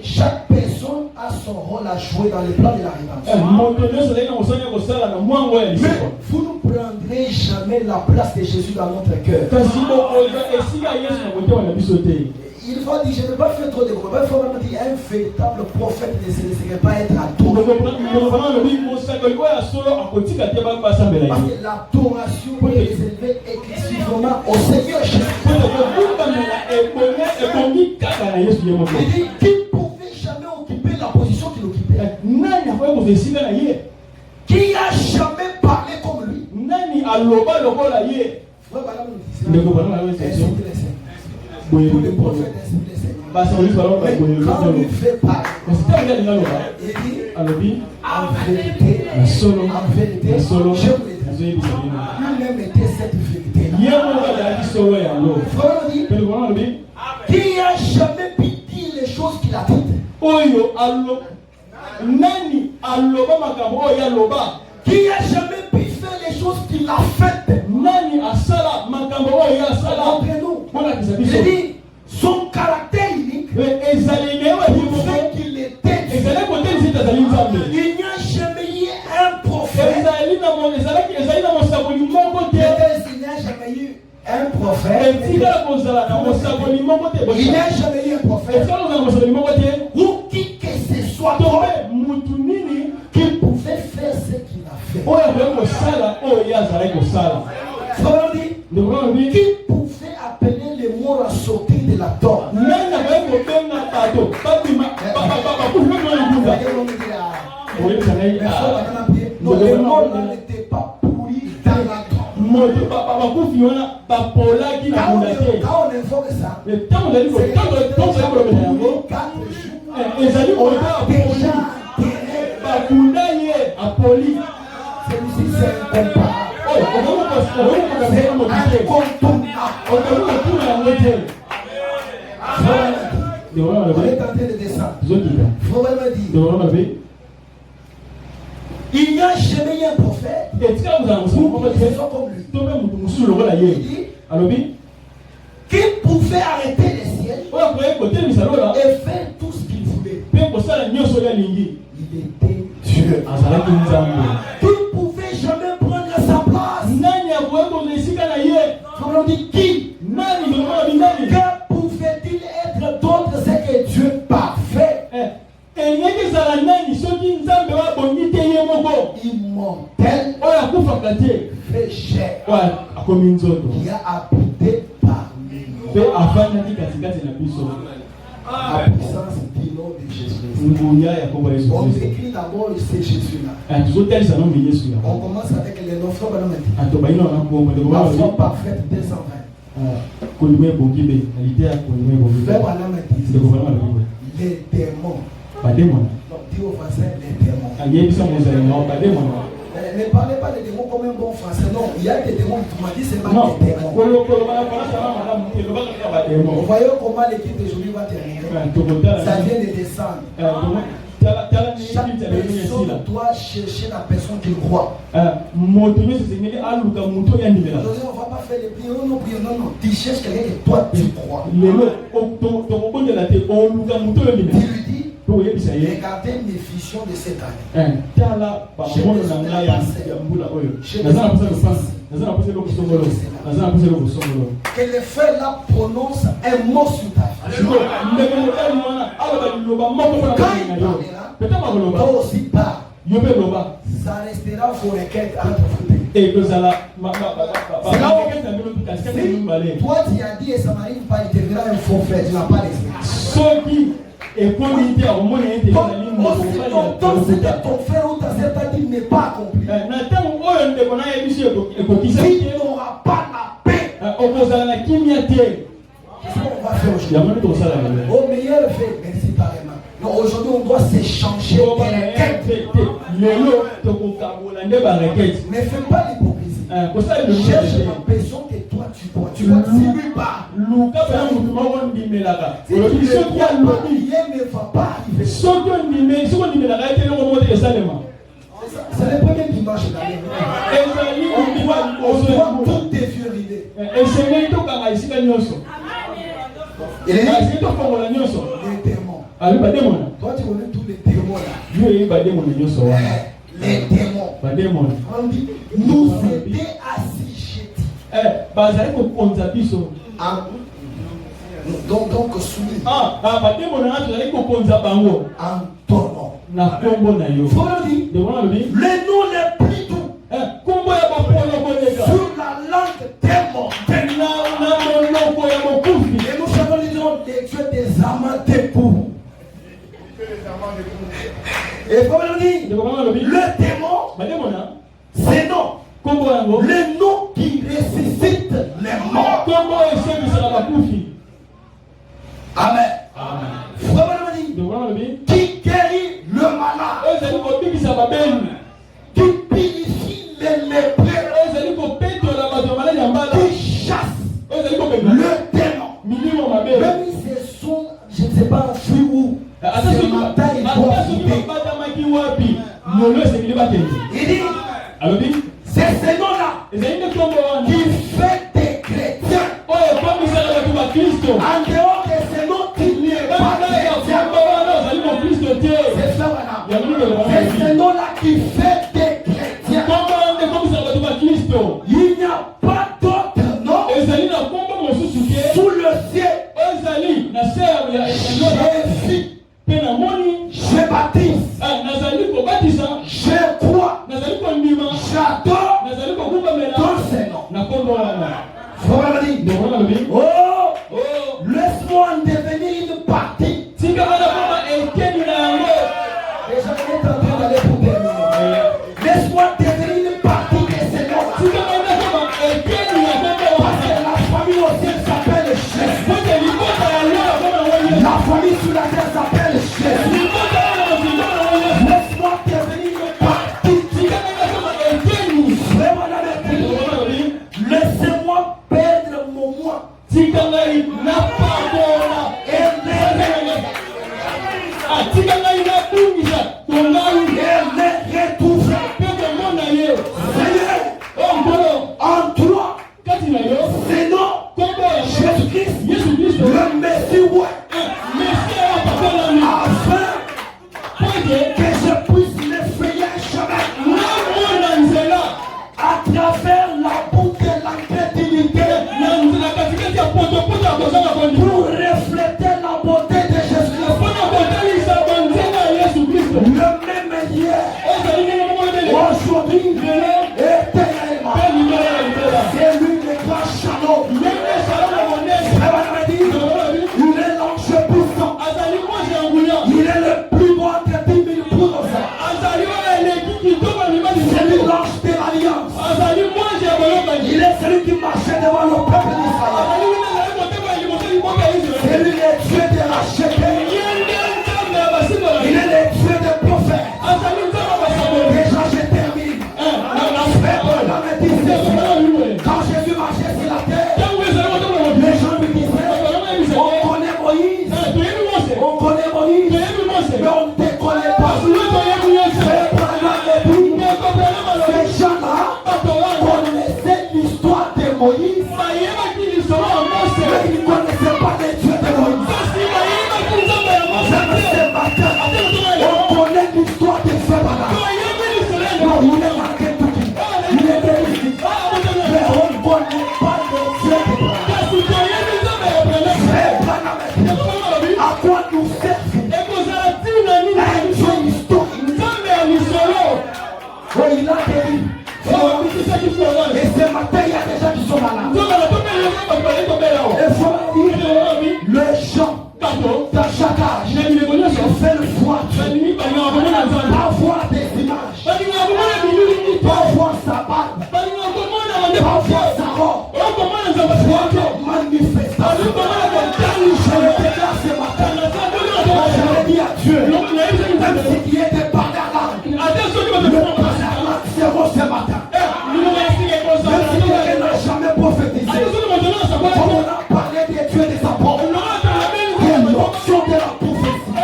chaque personne a son rôle à jouer dans le plan de la rédemption. Mais vous ne prendrez jamais la place de Jésus dans notre cœur. Il faut dire, je ne veux pas faire trop de gros. Il faut vraiment dire, un véritable prophète ne se laisserait pas être adoré. Parce que l'adoration est réservée exclusivement au Seigneur Jésus. Il dit qu'il ne pouvait jamais occuper la position qu'il occupait. Qui a jamais parlé comme lui? Tous les prophètes inspirent le Seigneur. Mais quand on lui fait parler, il dit en vérité, je vous l'ai dit, lui-même était cette vérité. Qui a jamais pu dire les choses qu'il a dites? Qui a jamais pu faire les choses qu'il a faites? Il dit son caractère unique, le fait qu'il était, il n'y a jamais eu un prophète. Il n'y a jamais eu un prophète. Il n'y a jamais eu un prophète ou qui que ce soit qui pouvait faire ce qu'il a fait. Qui pouvait appeler les morts à sortir de la tombe. Non, les morts n'étaient pas pourris dans la tombe. Quand on évoque ça, c'est 4 jours, on a déjà celui-ci c'est on est en train de descendre. Faut vraiment dire. Il n'y a jamais eu un prophète qui pouvait arrêter les ciels et faire tout ce qu'il voulait. Il était Dieu. Qui ne pouvait jamais prendre sa place. Comment on dit qui? Que pouvait-il être d'autre c'est que Dieu parfait? Immortel, fait chair, qui a habité parmi nous. La puissance du nom de Jésus. On écrit d'abord c'est Jésus-là. On commence avec les noms. La foi parfaite 220. Les démons. Donc dis au français les démons. Ne parlez pas des démons comme un bon français. Non, il y a des démons qui m'ont dit c'est pas des démons. Vous voyez comment l'équipe d'aujourd'hui va terminer. Ça vient de descendre. Chaque personne doit chercher la personne qu'il croit. Aujourd'hui, on ne va pas faire les prières, non, non. Tu cherches quelqu'un que toi tu crois. Tu lui dis, regardez mes visions de cette année. Que les frères là prononcent un mot sur ta vie. Quand il parlera, toi aussi parle. Ça restera vos requêtes entre vous. Et que ça toi tu as dit et ça m'arrive pas, il te verra un faux frère, tu n'as pas l'esprit. Et quand il dit à mon ton frère ou ta sœur t'a dit n'est pas accompli. Tu n'auras pas la paix. Qu'est-ce qu'on va faire aujourd'hui? Au meilleur fait, merci pareillement. Non, aujourd'hui on doit s'échanger des requêtes. Ne fais pas l'hypocrisie. Cherche la personne que toi tu crois. Tu vois, si lui parle. Si tu ne crois pas, rien ne va pas arriver. C'est le premier dimanche de l'année. On voit toutes tes vieux idées. Et les démons. Toi tu connais tous les démons là. Les démons. On dit nous aider à s'y jeter. Donc soumis. En ton nom. Le nom n'est plus doux. Sur la langue démon. Et nous savons les noms des dieux des amants d'époux. Et comme on dit, le démon, c'est non. Le nom qui ressuscite les morts. Amen. Qui guérit le malade. Qui purifie les lépreux. Qui chasse le démon. Même si ce sont, je ne sais pas, fruits ou ce matin, il doit il dit, c'est ce nom-là qui fait des chrétiens. En dehors de ce nom qui n'est pas chrétien. C'est ça, voilà. C'est ce nom-là qui fait des chrétiens. Il n'y a pas d'autre nom sous le ciel. Je baptise. Je crois. J'adore. Dans ces noms. Oh, laisse-moi en devenir une partie. Déjà, on est en train d'aller pour terminer. Laisse-moi devenir une partie de ces noms. Parce que la famille au ciel s'appelle Jésus. La famille sur la terre s'appelle Jésus. Laisse-moi devenir Oh, il a guéri. Et ce matin, il y a des gens qui sont malades. Et faut dire, les gens dans chaque âge, ils fait le foie. Parfois des images. Parfois sa barbe. Parfois sa robe. Manifestation. Je le déclare ce matin. Je le dis à Dieu. Même si tu étais pas là, le parlement zéro ce matin. Même si tu n'as jamais prophétisé. Comme on a parlé des dieux des apôtres. L'onction de la prophétie.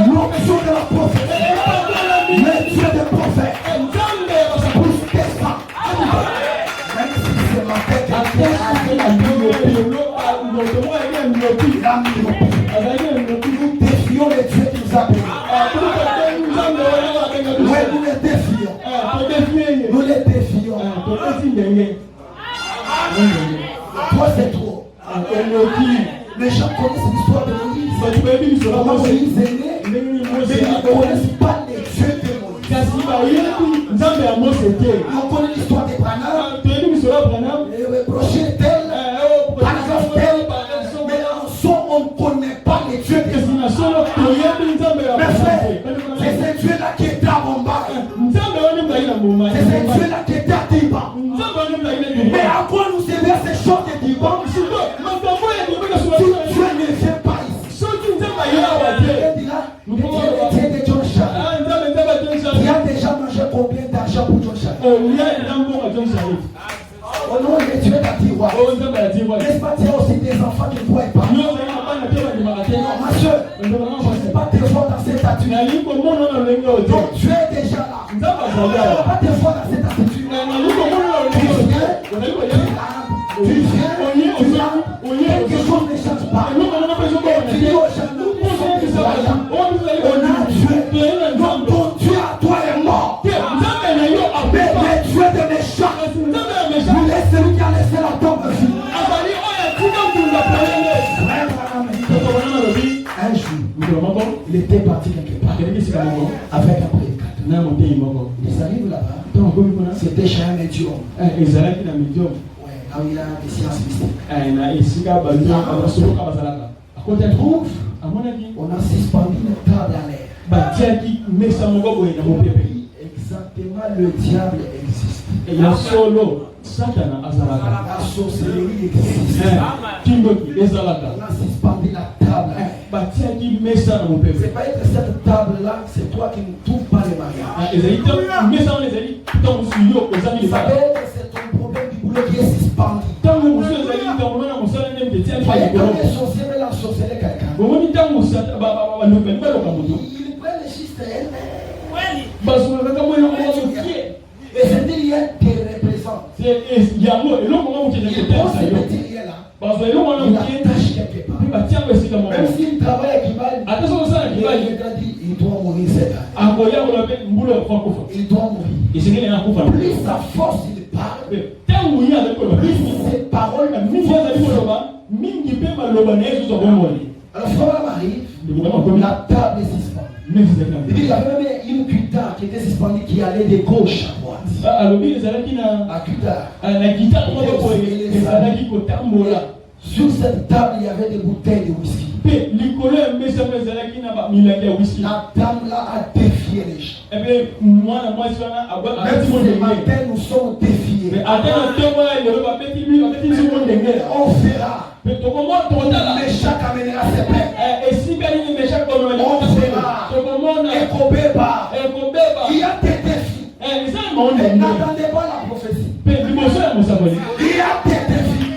L'onction de la prophétie. Les dieux des prophètes. Pousse tes sangs. Même si ce matin, nous défions les dieux qui nous appellent. Oui, nous les défions. Nous les défions. Toi, c'est trop. Les gens connaissent l'histoire de Moïse. Comment Moïse est né, mais ils ne connaissent pas les dieux de Moïse. On connaît l'histoire des Branham. Et le projet tel, par exemple tel. Mais en son, on ne connaît pas les dieux de Moïse. Mais frère, c'est ce Dieu-là qui était à Bomba. C'est ce Dieu-là qui était à Tiba. Mais à quoi nous servir ces choses de Tiba? Dieu ne vient pas ici. Dieu de John Charles. Il y a déjà mangé combien d'argent pour John Charles? Au nom de Dieu d'Atiwa. N'est-ce pas, tu as aussi des enfants qui ne voient pas? Non, ma soeur, je ne sais pas te voir dans cette attitude. Donc tu es déjà là. Je ne pas te voir dans cette attitude. Tu viens, quelque chose ne change pas. Et tu dis aux gens, on a Dieu. Donc ton Dieu à toi est mort. Mais les dieux de méchants, il est celui qui a laissé la tombe vide. Un jour, il était parti quelque part avec un prédicateur. Ils arrivent là-bas. C'était chez un médium. Là où il a des sciences mystiques. On trouve, on a suspendu une table à l'air. Exactement, le diable existe. La sorcellerie existe. On a suspendu la table à l'air. C'est pas être cette table-là, c'est toi qui ne trouves pas les mariages. Vous savez que c'est ton problème du boulot qui est suspendu. Voyez quand les sorciers veulent ensorceler quelqu'un. Ils prennent les chistes et c'est des liens qui représentent. Il prend ces petits liens-là. Il attache quelque part. Même s'il travaille à Kibali, il doit mourir cette année. Il doit mourir. Plus sa force il parle, plus ses paroles alors frère m'arrive, la table est suspendue. Il y avait même une guitare qui était suspendue qui allait de gauche à droite. La guitare. Sur cette table, il y avait des bouteilles de whisky. La dame là a défié les gens. Même ce matin, nous sommes défiés. On verra. Méchac amènera ses pères. On verra. Ekobeba. Il y a des défis. N'attendez pas la prophétie. Il y a des défis.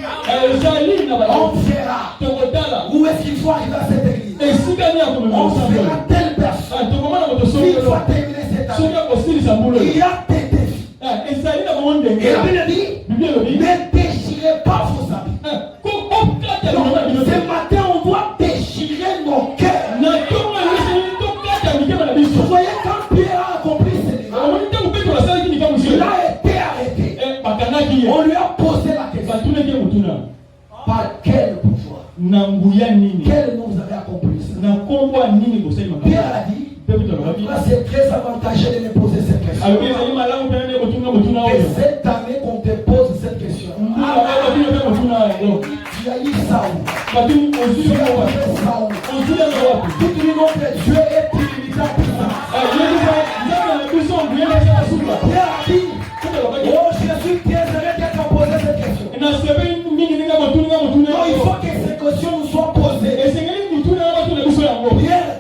On verra où est-ce qu'il faut arriver à cette église. On verra telle personne. Il faut terminer cette année. Il y a des défis. Et la Bible dit, ne déchirez pas vos habits. Ce matin, on doit déchirer nos cœurs. Vous voyez, quand Pierre a accompli ce miracles, il a été arrêté. On lui a posé la question. Par quel pouvoir? Quel nom vous avez accompli ça? Pierre a dit, Là, c'est très avantageux de me poser cette question. Et cette année qu'on te pose cette question. Tu as eu ça où? Tu as fait ça où? Tout le monde de Dieu est illimitable. Pierre a dit, oh, je suis désolé d'être posé cette question. Non, il faut que ces questions nous soient posées. Pierre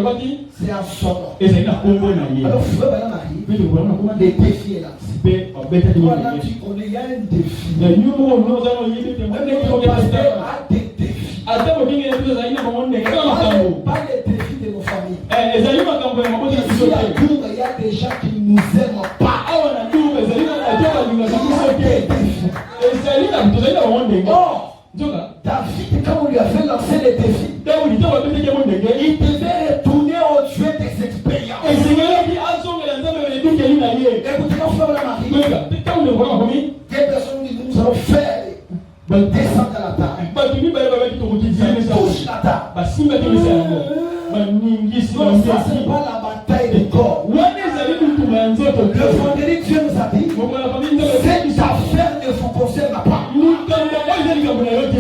a dit, c'est un sort. Alors, frère Marie, les défis est là. Voilà, tu connais, il y a un défi. Même le pasteur a des défis. Pas les défis de nos familles. Ici à Tours, il y a des gens qui ne nous aiment pas. Oh, David, quand on lui a fait lancer les défis, il devait retourner au Dieu des expériences. Écoutez-moi, frère Marie, des personnes disent nous allons faire descendre à la table. Touche la table. Non, ça c'est pas la bataille des corps. Le vendredi, Dieu nous a dit, cette affaire ne vous concerne pas.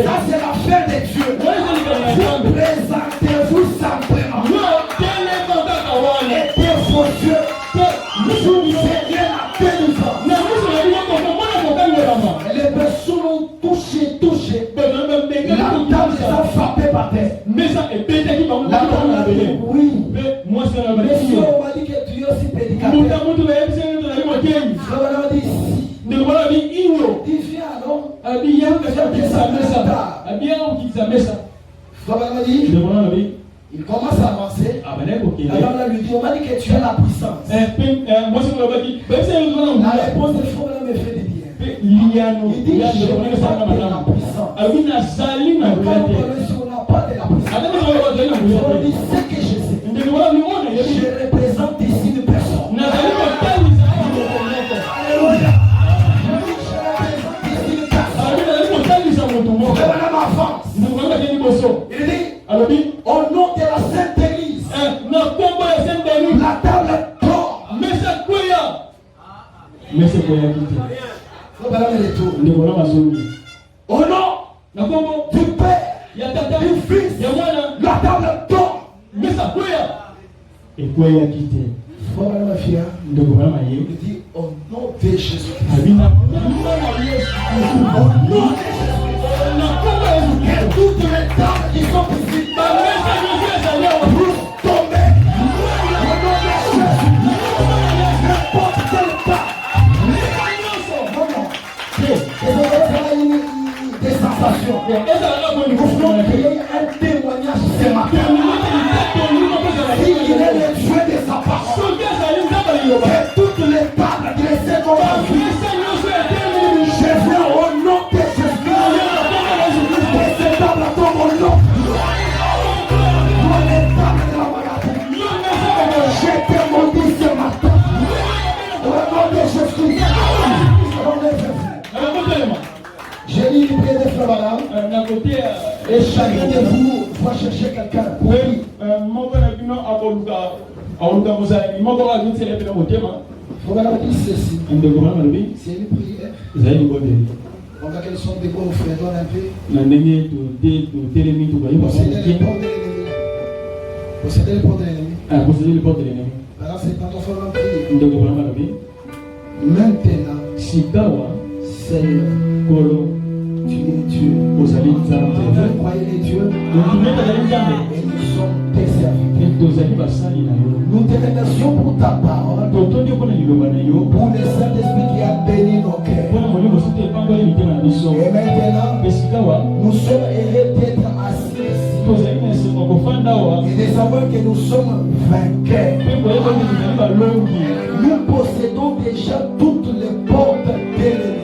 Ça c'est l'affaire de Dieu. Vous présentez-vous simplement. Et Dieu vos yeux. Vous c'est rien à peine. Les personnes ont touché. La table les a frappés par terre. La table a dit oui. Monsieur, on m'a dit que tu es aussi pédicateur. On m'a dit si. Il vient alors. Il commence à avancer. La dame lui dit, on m'a dit que tu as la puissance. La réponse de Frère me fait du bien. Il dit, je n'ai pas de la puissance. Quand on n'a pas de la puissance, on dit ce que je sais. Je représente ici une personne. Alléluia. Il dit, au nom de la Sainte Église, la table tombe. Au nom du Père, du Fils, la table tombe. Il dit, au nom de Jésus. Au nom de Jésus. Que toutes les tables qui sont ici pour tomber. Au nom de Jésus. N'importe quelle table. Des sensations. Nous voulons créer un témoignage ce matin. Il est le Dieu de sa parole. Que toutes les tables dressées dans la vie, je viens au nom de Jésus. Que ces tables tombent au nom. Dans les tables de la maladie. Je te maudis ce matin. Au nom de Jésus. Au nom de Jésus. J'ai lu le près des frères et chacun de vous va chercher quelqu'un. Oui. Faut dire ceci. C'est une prière. On va qu'elles sont des bons frères. Donne un peu. Posséder les portes de l'ennemi. Alors c'est quand on fait un prière. Maintenant, Seigneur, tu es Dieu. Vous croyez les dieux. Et nous sommes tes serviteurs. Nous te remercions pour ta parole. Pour le Saint-Esprit qui a béni nos cœurs. Et maintenant, nous sommes heureux d'être assis ici. Et de savoir que nous sommes vainqueurs. Nous possédons déjà toutes les portes de l'ennemi.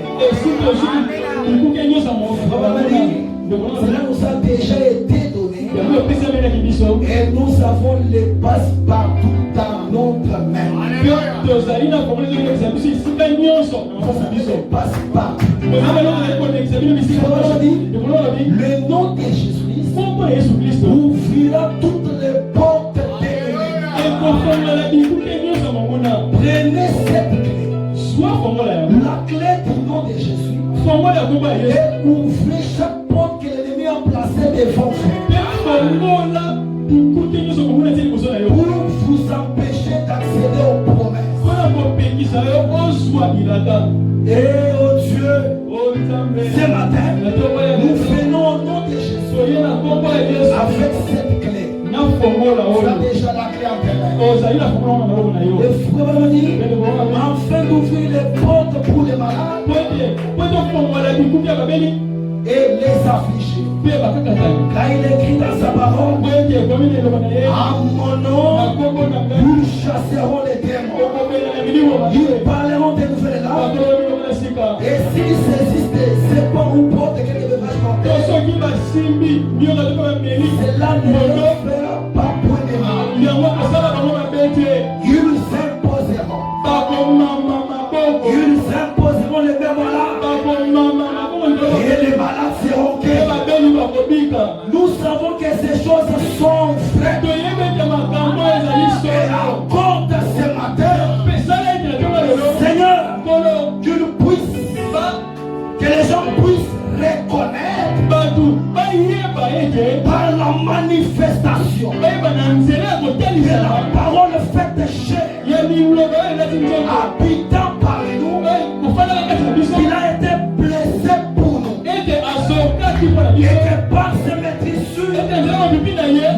Cela nous a déjà été donné. Et nous avons les passe-partout dans notre main. Passe-partout. Le nom de Jésus-Christ ouvrira toutes les portes de l'ennemi. Prenez cette clé. La clé du nom de Jésus. Et ouvrez chaque porte que l'ennemi a placée devant vous. Pour vous empêcher d'accéder aux promesses. Et oh Dieu, ce matin, nous venons au nom de Jésus avec cette clé. Tu as déjà la clé en terre. Afin d'ouvrir les portes pour les malades et les affligés. Car il écrit dans sa parole, à mon nom, nous chasserons les démons. Ils parleront des nouvelles langues. Et s'ils saisissent ces portes ou portes que les bébés portent, cela ne leur fera pas point de mal. Ils imposeront. Ils imposeront les mêmes malades. Et les malades seront guéris. Nous savons que ces choses sont vraies. Et encore de ce matin, Seigneur, que nous puissions, que les gens puissent reconnaître par la manifestation de la parole faite chair, habitant parmi nous, il a été blessé pour nous. Et que par ces maîtrisures,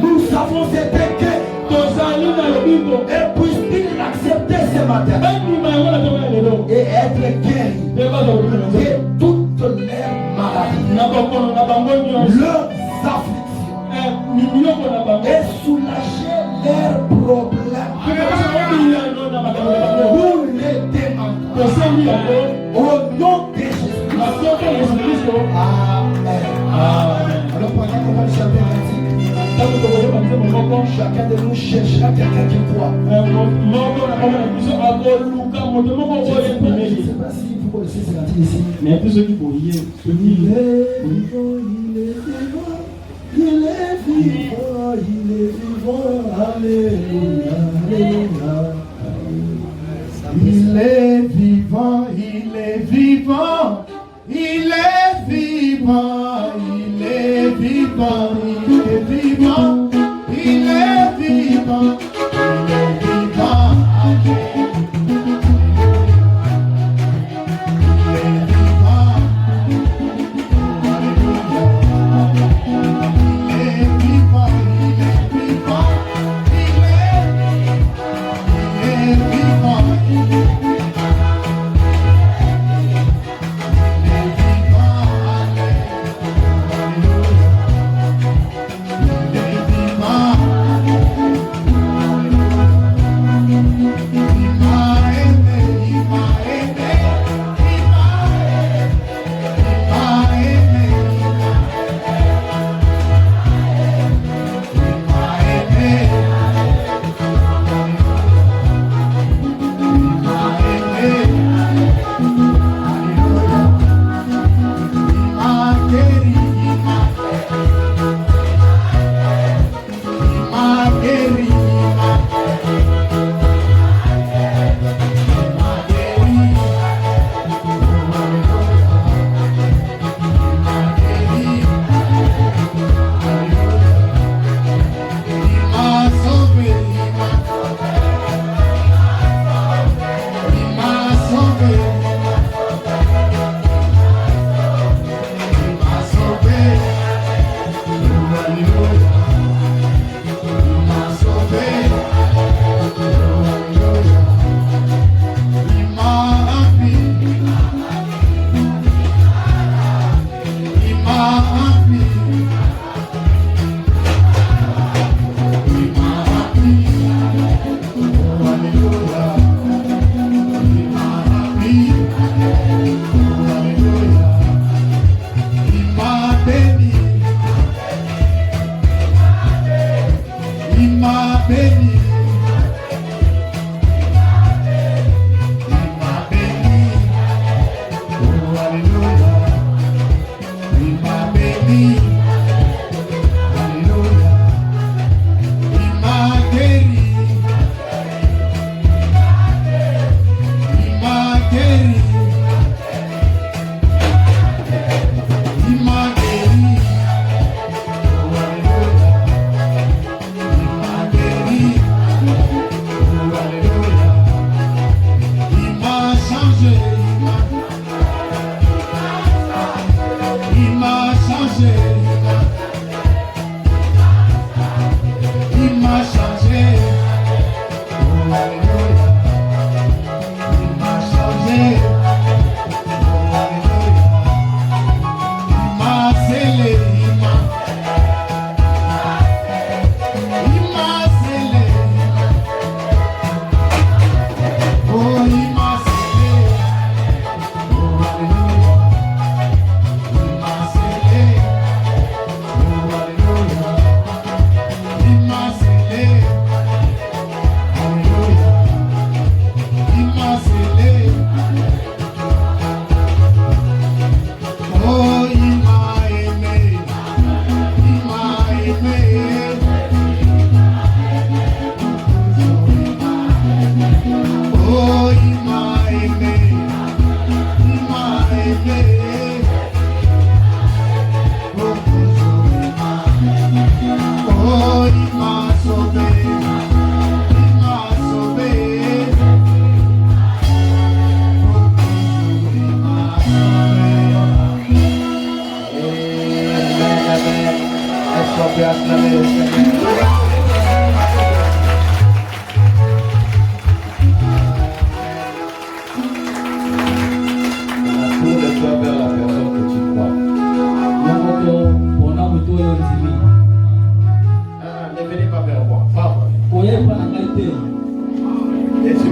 nous avons été guéris. Et puisse-t-il l'accepter ce matin et être guéri de toutes les maladies, leurs afflictions et soulager leurs problèmes. Nous les demandons au nom de Jésus. Amen. Alors pendant qu'on va chanter chacun de nous cherchera quelqu'un qui croit. Je ne sais pas si vous connaissez ce cantique ici. Mais tous ceux qui voyaient, il est vivant, il est vivant, il est vivant, alléluia, alléluia. Il est vivant, il est vivant, il est vivant, il est vivant, il est vivant, il est vivant, il est vivant,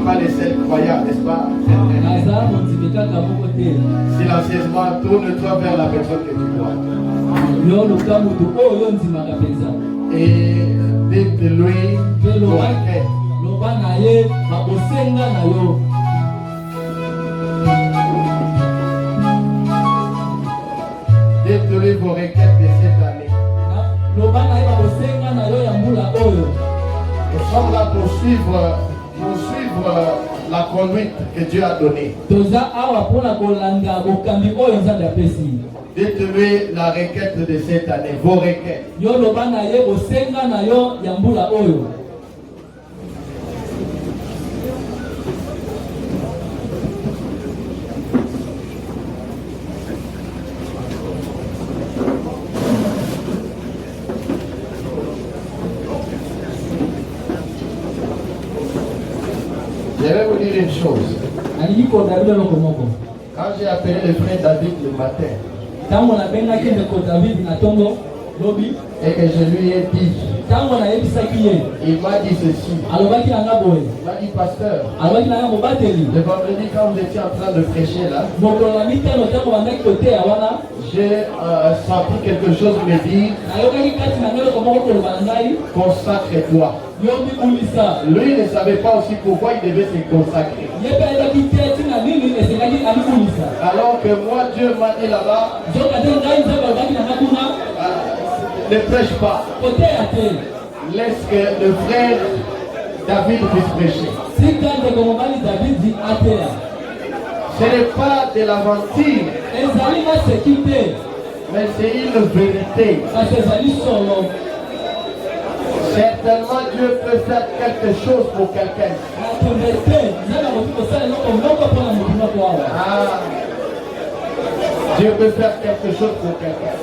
pas les seuls croyants, n'est-ce pas? Silencieusement, tourne-toi vers la personne que tu vois. Et dites-lui vos requêtes. Dites-lui vos requêtes de cette année. Nous sommes là pour suivre la conduite que Dieu a donnée. Dites-lui la requête de cette année, vos requêtes. Je vais vous dire une chose. Quand j'ai appelé le frère David le matin, et que je lui ai dit, il m'a dit ceci. Il m'a dit, pasteur, le vendredi quand vous étiez en train de prêcher là, j'ai senti quelque chose me dire, consacre-toi. Lui ne savait pas aussi pourquoi il devait se consacrer. Alors que moi, Dieu m'a dit là-bas, ne prêche pas. Laisse que le frère David puisse prêcher. Ce n'est pas de l'aventure, mais c'est une vérité. Certainement Dieu peut faire quelque chose pour quelqu'un. Dieu peut faire quelque chose pour quelqu'un.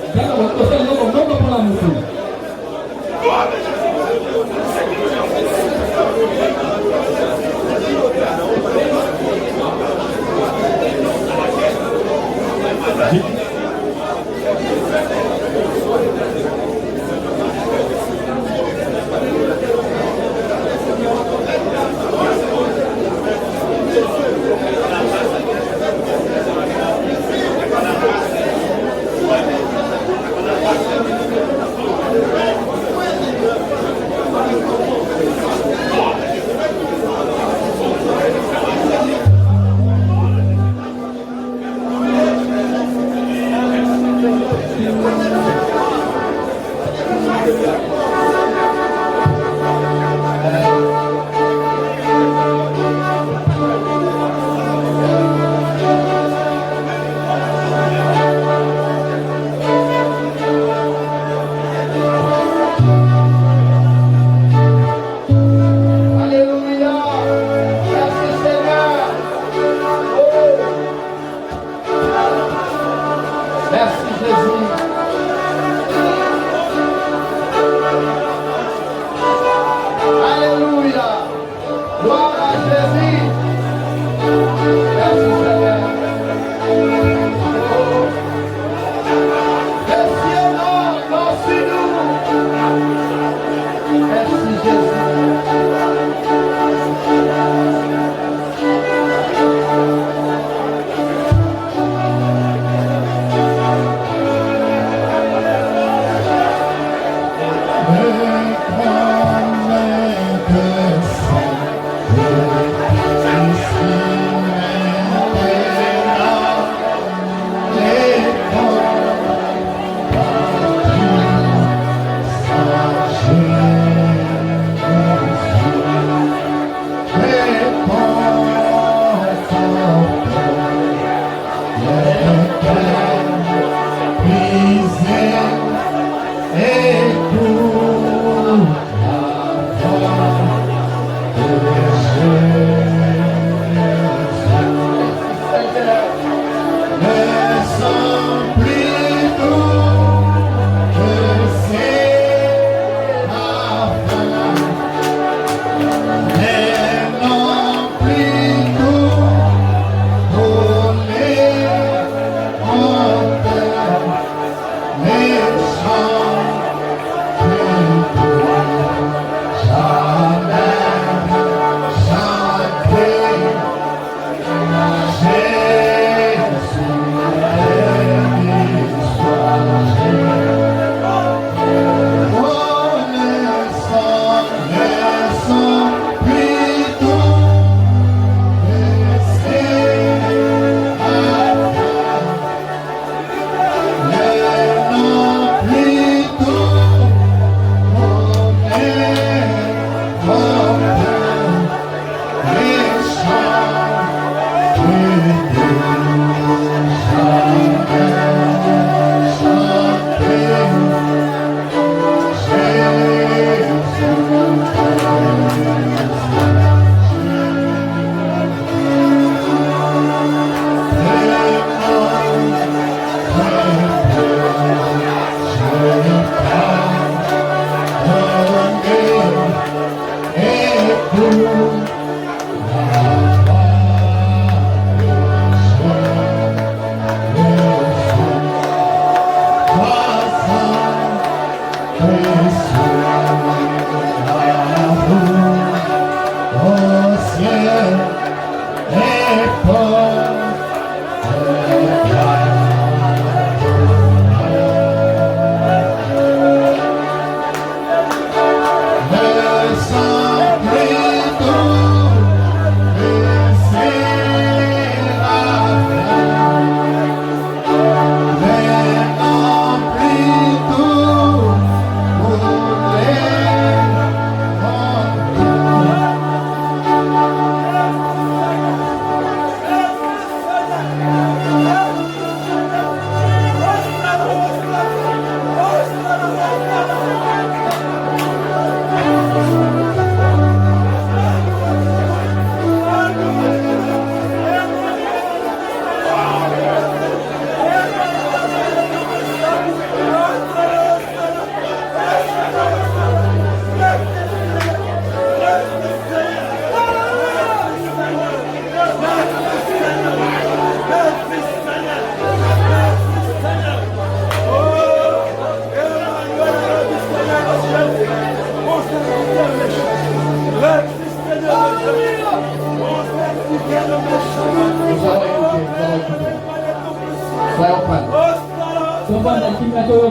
Soyons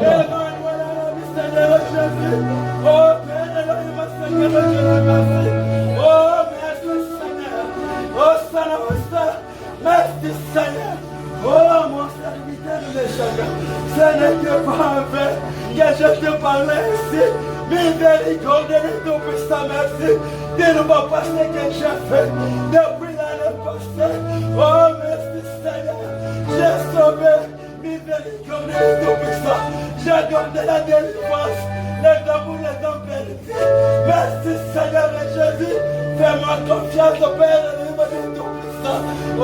calmes. Seigneur Jésus, oh Père Elohim, Seigneur Jésus, oh merci Seigneur, oh Seigneur, merci Seigneur, oh mon serviteur de chacun, ce n'était pas un fait que je te parlais ici, miséricorde de ton puissant merci, de ne pas passer que j'ai fait depuis l'année passée, oh merci Seigneur, j'ai sauvé, miséricorde de ton puissant. J'accorde la délivrance, les amours, les hommes perdus. Merci Seigneur Jésus, fais-moi confiance au Père et le de tout puissant. Oh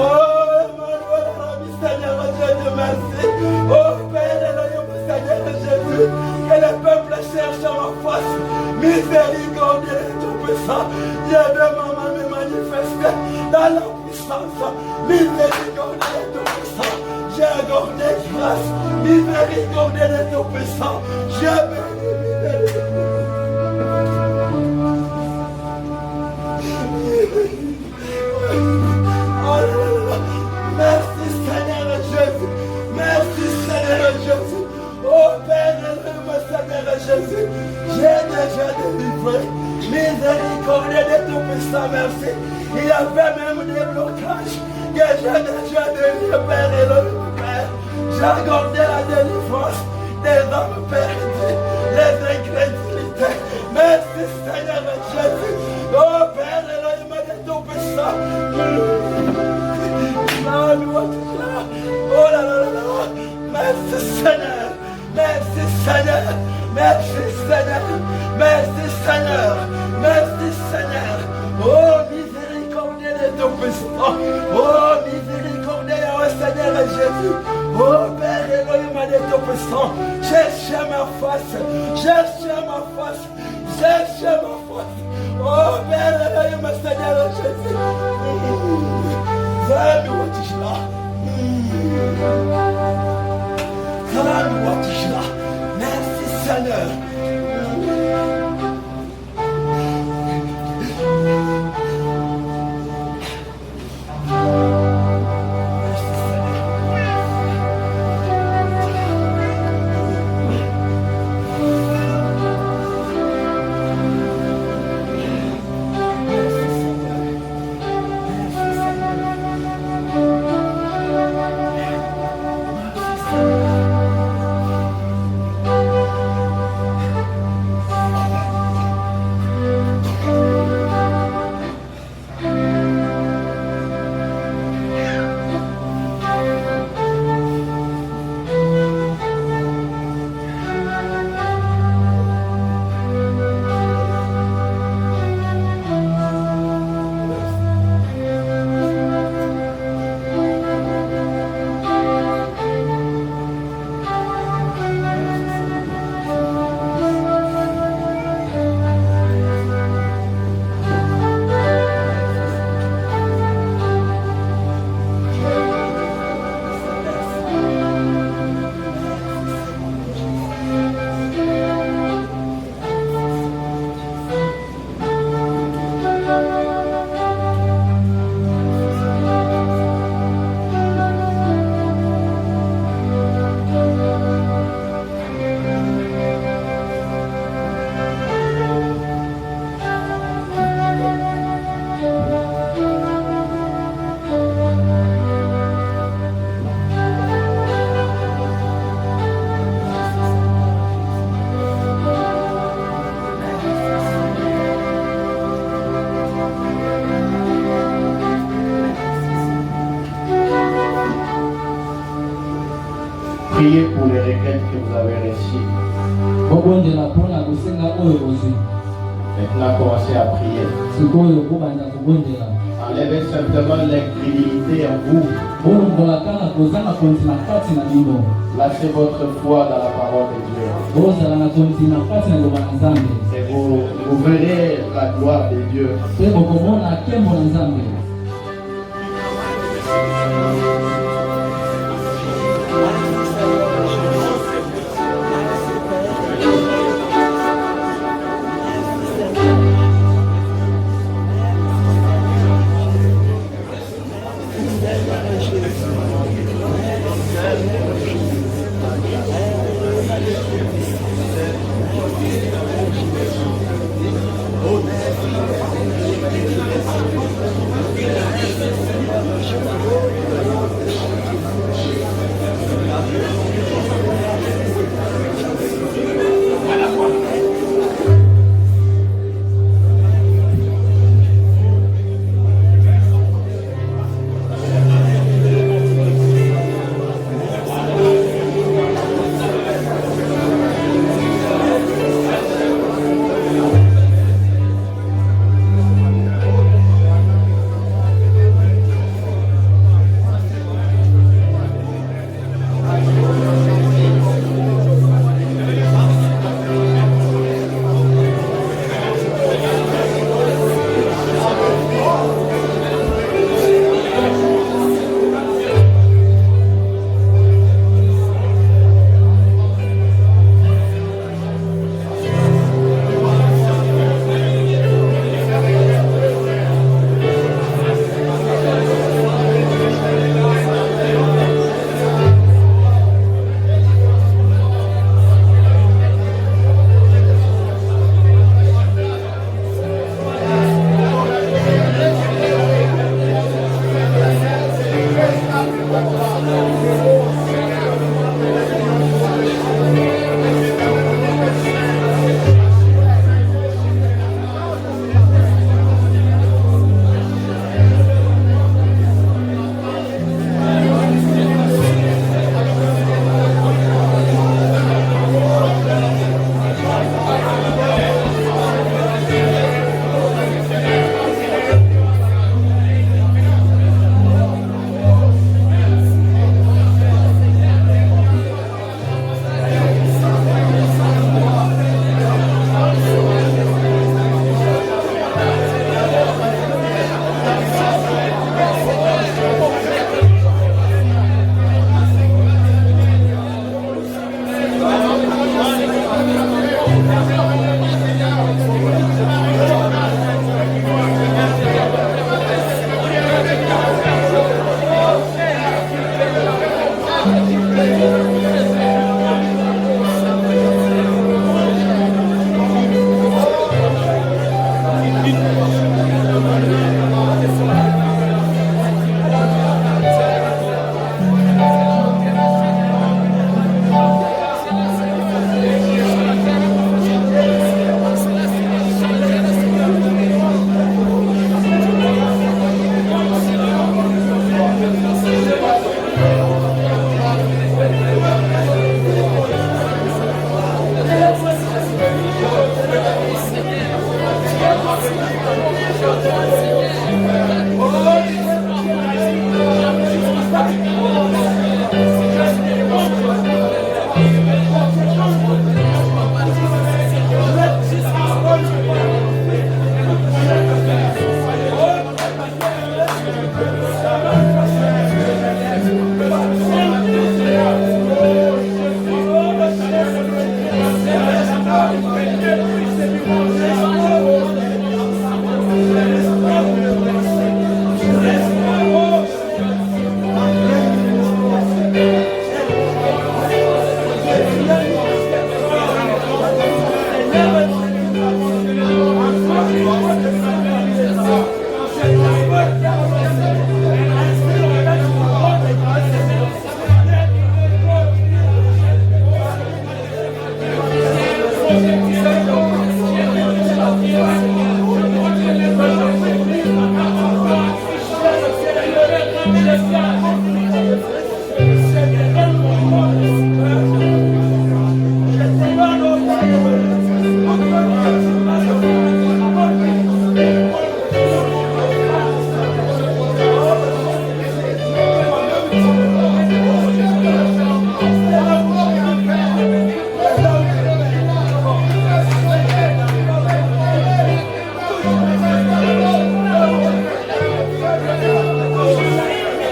Emmanuel, ami Seigneur Jésus, merci. Oh Père et le Seigneur Jésus, que le peuple cherche à ma face. Miséricorde de tout puissant, j'ai demandé à me manifester dans la puissance. Miséricorde de tout puissant. J'ai accordé grâce, miséricorde de ton puissant. J'ai béni, miséricorde. Oh là là, merci Seigneur Jésus, merci Seigneur Jésus. Oh Père, Seigneur Jésus, j'ai déjà délivré. Miséricorde de ton puissant, merci. Il y avait même des blocages que j'ai déjà délivré, Père et le j'ai accordé la délivrance des hommes perdus, les incrédulités. Merci Seigneur Jésus. Oh Père Elohim de ton puissant. Oh là là là là. Merci Seigneur. Merci Seigneur. Merci Seigneur. Merci Seigneur. Merci Seigneur. Oh miséricorde de ton puissant. Oh miséricorde de Seigneur Jésus. Oh Père Elohim de ton puissant, cherche ma face, cherche ma face, cherche ma face. Oh Père Elohim, Seigneur Jésus, Zami watishla, Zami watishla, merci Seigneur. Priez pour les requêtes que vous avez reçues. Maintenant, commencez à prier. Enlevez simplement l'incrédulité en vous. Placez votre foi dans la parole de Dieu. Et vous verrez la gloire de Dieu.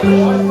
Amen.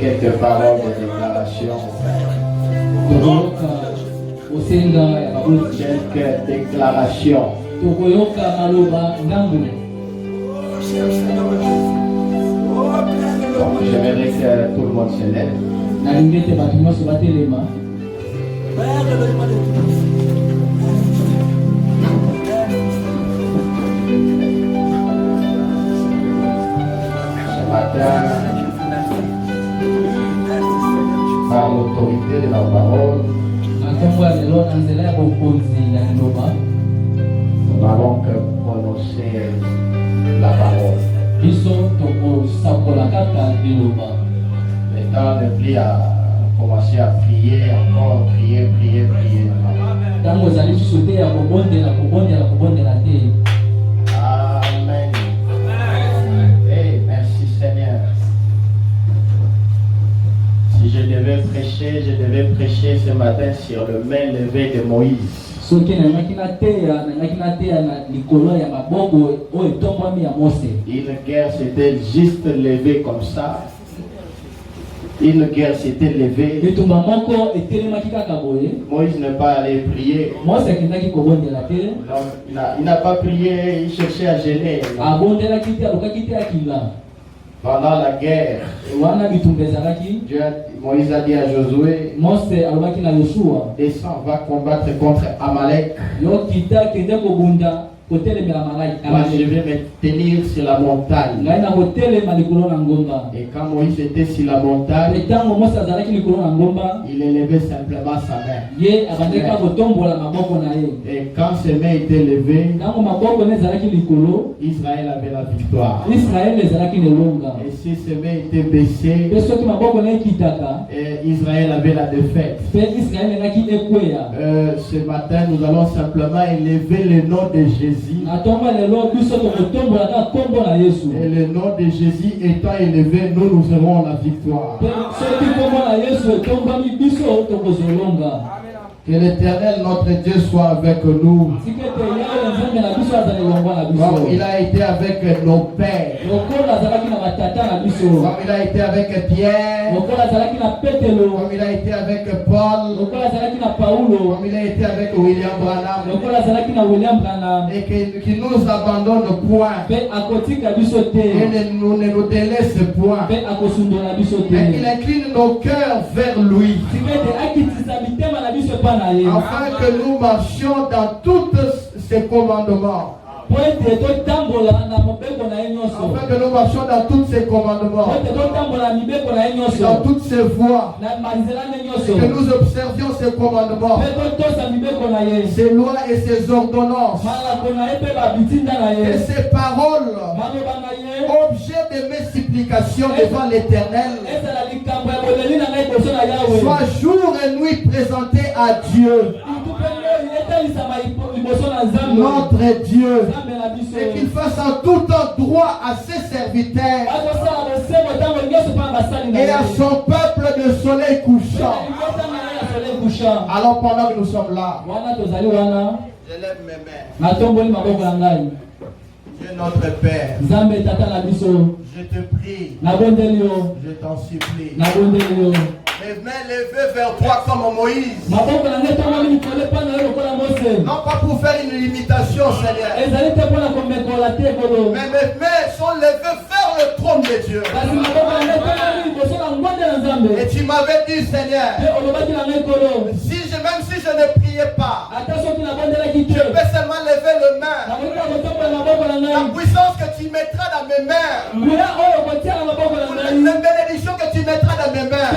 quelques paroles de déclaration. Quelques déclarations. Donc, j'aimerais que tout le monde se lève. Ce matin, par l'autorité de la parole, nous n'avons que prononcer la parole. Maintenant, on est pris à commencer à prier, encore prier. Amen. Hey, merci Seigneur. Si je devais prêcher ce matin sur le main levé de Moïse. Une guerre s'était juste levée comme ça. Une guerre s'était levée. Moïse n'est pas allé prier. Non, il n'a pas prié, il cherchait à gêner. Pendant la guerre, Moïse a dit à Josué, descends, va combattre contre Amalek. Moi, je vais me tenir sur la montagne. Et quand Moïse était sur la montagne, il élevait simplement sa main. Et quand ses mains étaient levées, Israël avait la victoire. Et si ses mains étaient baissées, Israël avait la défaite. Ce matin, nous allons simplement élever le nom de Jésus. Et le nom de Jésus étant élevé, nous aurons la victoire. Que l'Éternel, notre Dieu, soit avec nous. Comme il a été avec nos pères. Comme il a été avec Pierre. Comme il a été avec Paul. Comme il a été avec William Branham. Et qu'il nous abandonne point. Et nous ne nous délaisse point. Et qu'il incline nos cœurs vers lui. Afin que nous marchions dans tous ses commandements. Afin que nous marchions dans tous ses commandements. Dans toutes ses voies. Et que nous observions ses commandements. Ses lois et ses ordonnances. Et ses paroles. Objet de mes supplications devant l'Éternel. Soit jour et nuit présenté à Dieu. Notre Dieu. Et qu'il fasse en tout temps droit à ses serviteurs et à son peuple de soleil couchant. Alors pendant que nous sommes là, je lève mes mains. Dieu notre Père, je te prie, je t'en supplie. Les mains levées vers toi comme Moïse. Non pas pour faire une imitation, Seigneur. Mais mes mains sont levées vers le trône de Dieu. Et tu m'avais dit, Seigneur, même si je ne priais pas, je peux seulement lever le main. La puissance que tu mettras dans mes mains, la bénédiction que tu mettras dans mes mains,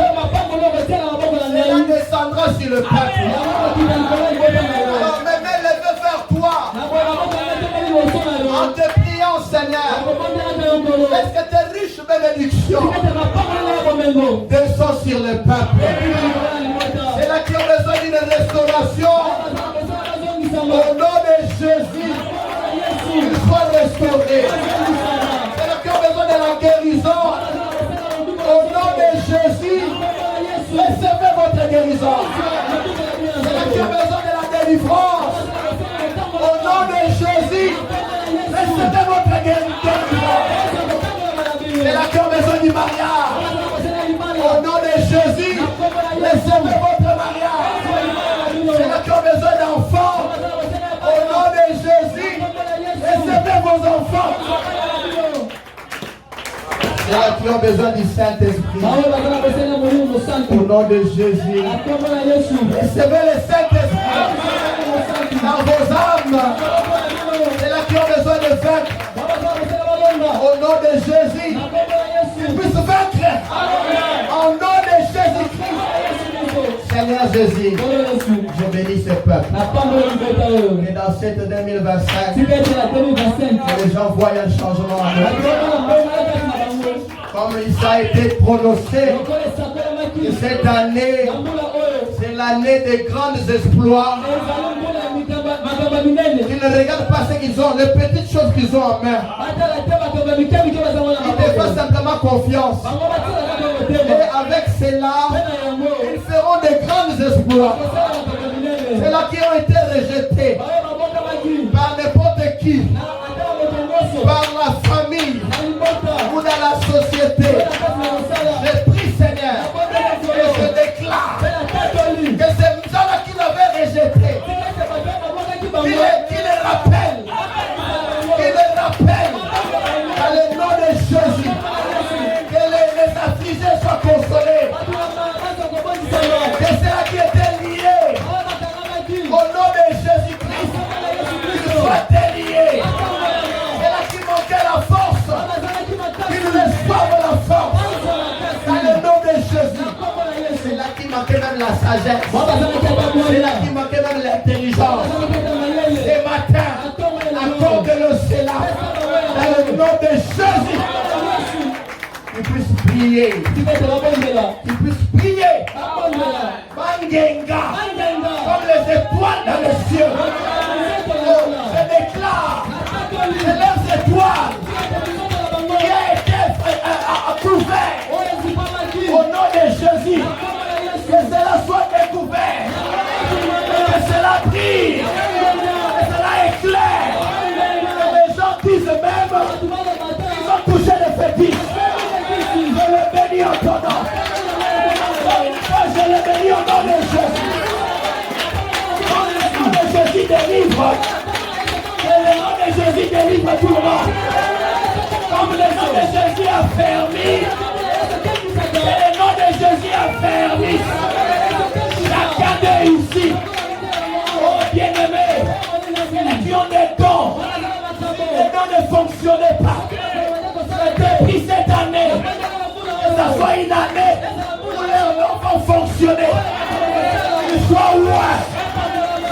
cela descendra sur le peuple. Alors mes mains levées vers toi, en te priant, Seigneur, est-ce que tes riches bénédictions descendent sur le peuple? C'est là qui a besoin d'une restauration. Au nom de Jésus, il soit restauré. C'est là qui a besoin de la guérison. Au nom de Jésus, recevez votre guérison. C'est là qui a besoin de la délivrance. Au nom de Jésus, recevez votre guérison. C'est là qui a besoin du mariage. Au nom nos enfants. Ceux qui ont besoin du Saint-Esprit. Au nom de Jésus. Recevez le Saint-Esprit dans vos âmes. Ceux qui ont besoin de vaincre. Au nom de Jésus. Qu'ils puissent vaincre. Au nom de Jésus-Christ. Seigneur Jésus, je bénis ce peuple. Et dans cette 2025, que les gens voient un changement en eux. Comme il a été prononcé, que cette année, c'est l'année des grands exploits. Ils ne regardent pas ce qu'ils ont, les petites choses qu'ils ont en main. Ils te font simplement confiance. Et avec cela, ils feront des grands exploits. Ceux-là qui ont été rejetés par n'importe qui, par la famille ou dans la société. Je prie, Seigneur, et je déclare que ces gens-là qui l'avaient rejeté, qui les rappellent, dans le nom de Jésus, que les affligés soient consolés, que ceux qui étaient liés au nom de Jésus-Christ, qu'ils soient déliés, ceux qui manquaient la force, qu'ils reçoivent la force, dans le nom de Jésus. C'est là qui manquait même la sagesse, c'est là qui manquait même l'intelligence. Ce matin, accorde-le cela dans le nom de Jésus. Qu'ils puissent prier, qu'ils puissent prier, Bangenga, comme les étoiles dans le ciel. Je déclare, c'est leurs étoiles qui a été couvert au nom de Jésus. Que cela soit découvert, que cela brille, que cela éclaire. Que les gens disent même qu'ils ont touché les fétiches. Je le bénis en ton nom. Je le bénis au nom de Jésus. Quand le nom de Jésus délivre, que le nom de Jésus délivre tout le monde. Comme le nom de Jésus a permis, que le nom de Jésus a permis. Chacun d'eux ici, oh bien-aimés, qui ont des dons, les dons ne fonctionnaient pas. Depuis cette année, que ça soit une année où leurs dons vont fonctionner. Ils soient loin,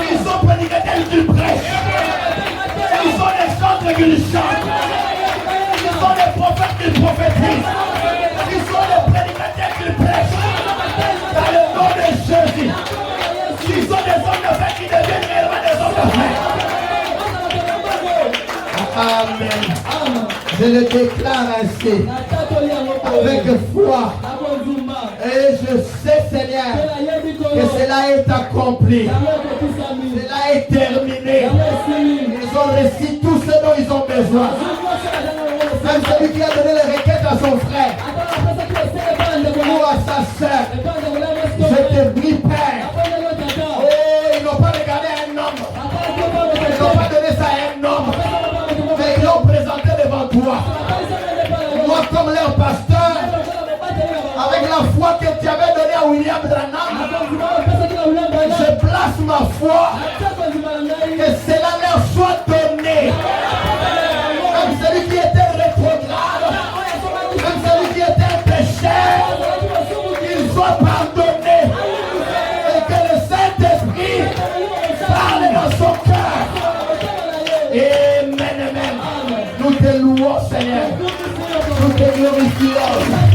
ils sont prédicateurs du prêche, ils sont les chantres qu'ils chantent, ils sont les prophètes qui prophétisent, ils sont les prédicateurs qui prêchent. Dans le nom de Jésus, ils sont des hommes de fait qui deviennent réellement des hommes de fait. Amen. Je le déclare ainsi, avec foi. Et je sais, Seigneur, que cela est accompli. Cela est terminé. Ils ont reçu tout ce dont ils ont besoin. Même celui qui a donné les requêtes à son frère ou à sa soeur, je te prie, Père. Oh, ils n'ont pas regardé un homme. Ils n'ont pas donné ça à un homme. Mais ils l'ont présenté devant toi. Moi, comme leur pasteur, avec la foi que tu avais donnée à William Branham, je place ma foi que cela leur soit donné. Même celui qui était rétrograde, même celui qui était pécheur, qu'il soit pardonné. Et que le Saint-Esprit parle dans son cœur. Amen, amen. Nous te louons, Seigneur. Nous te glorifions.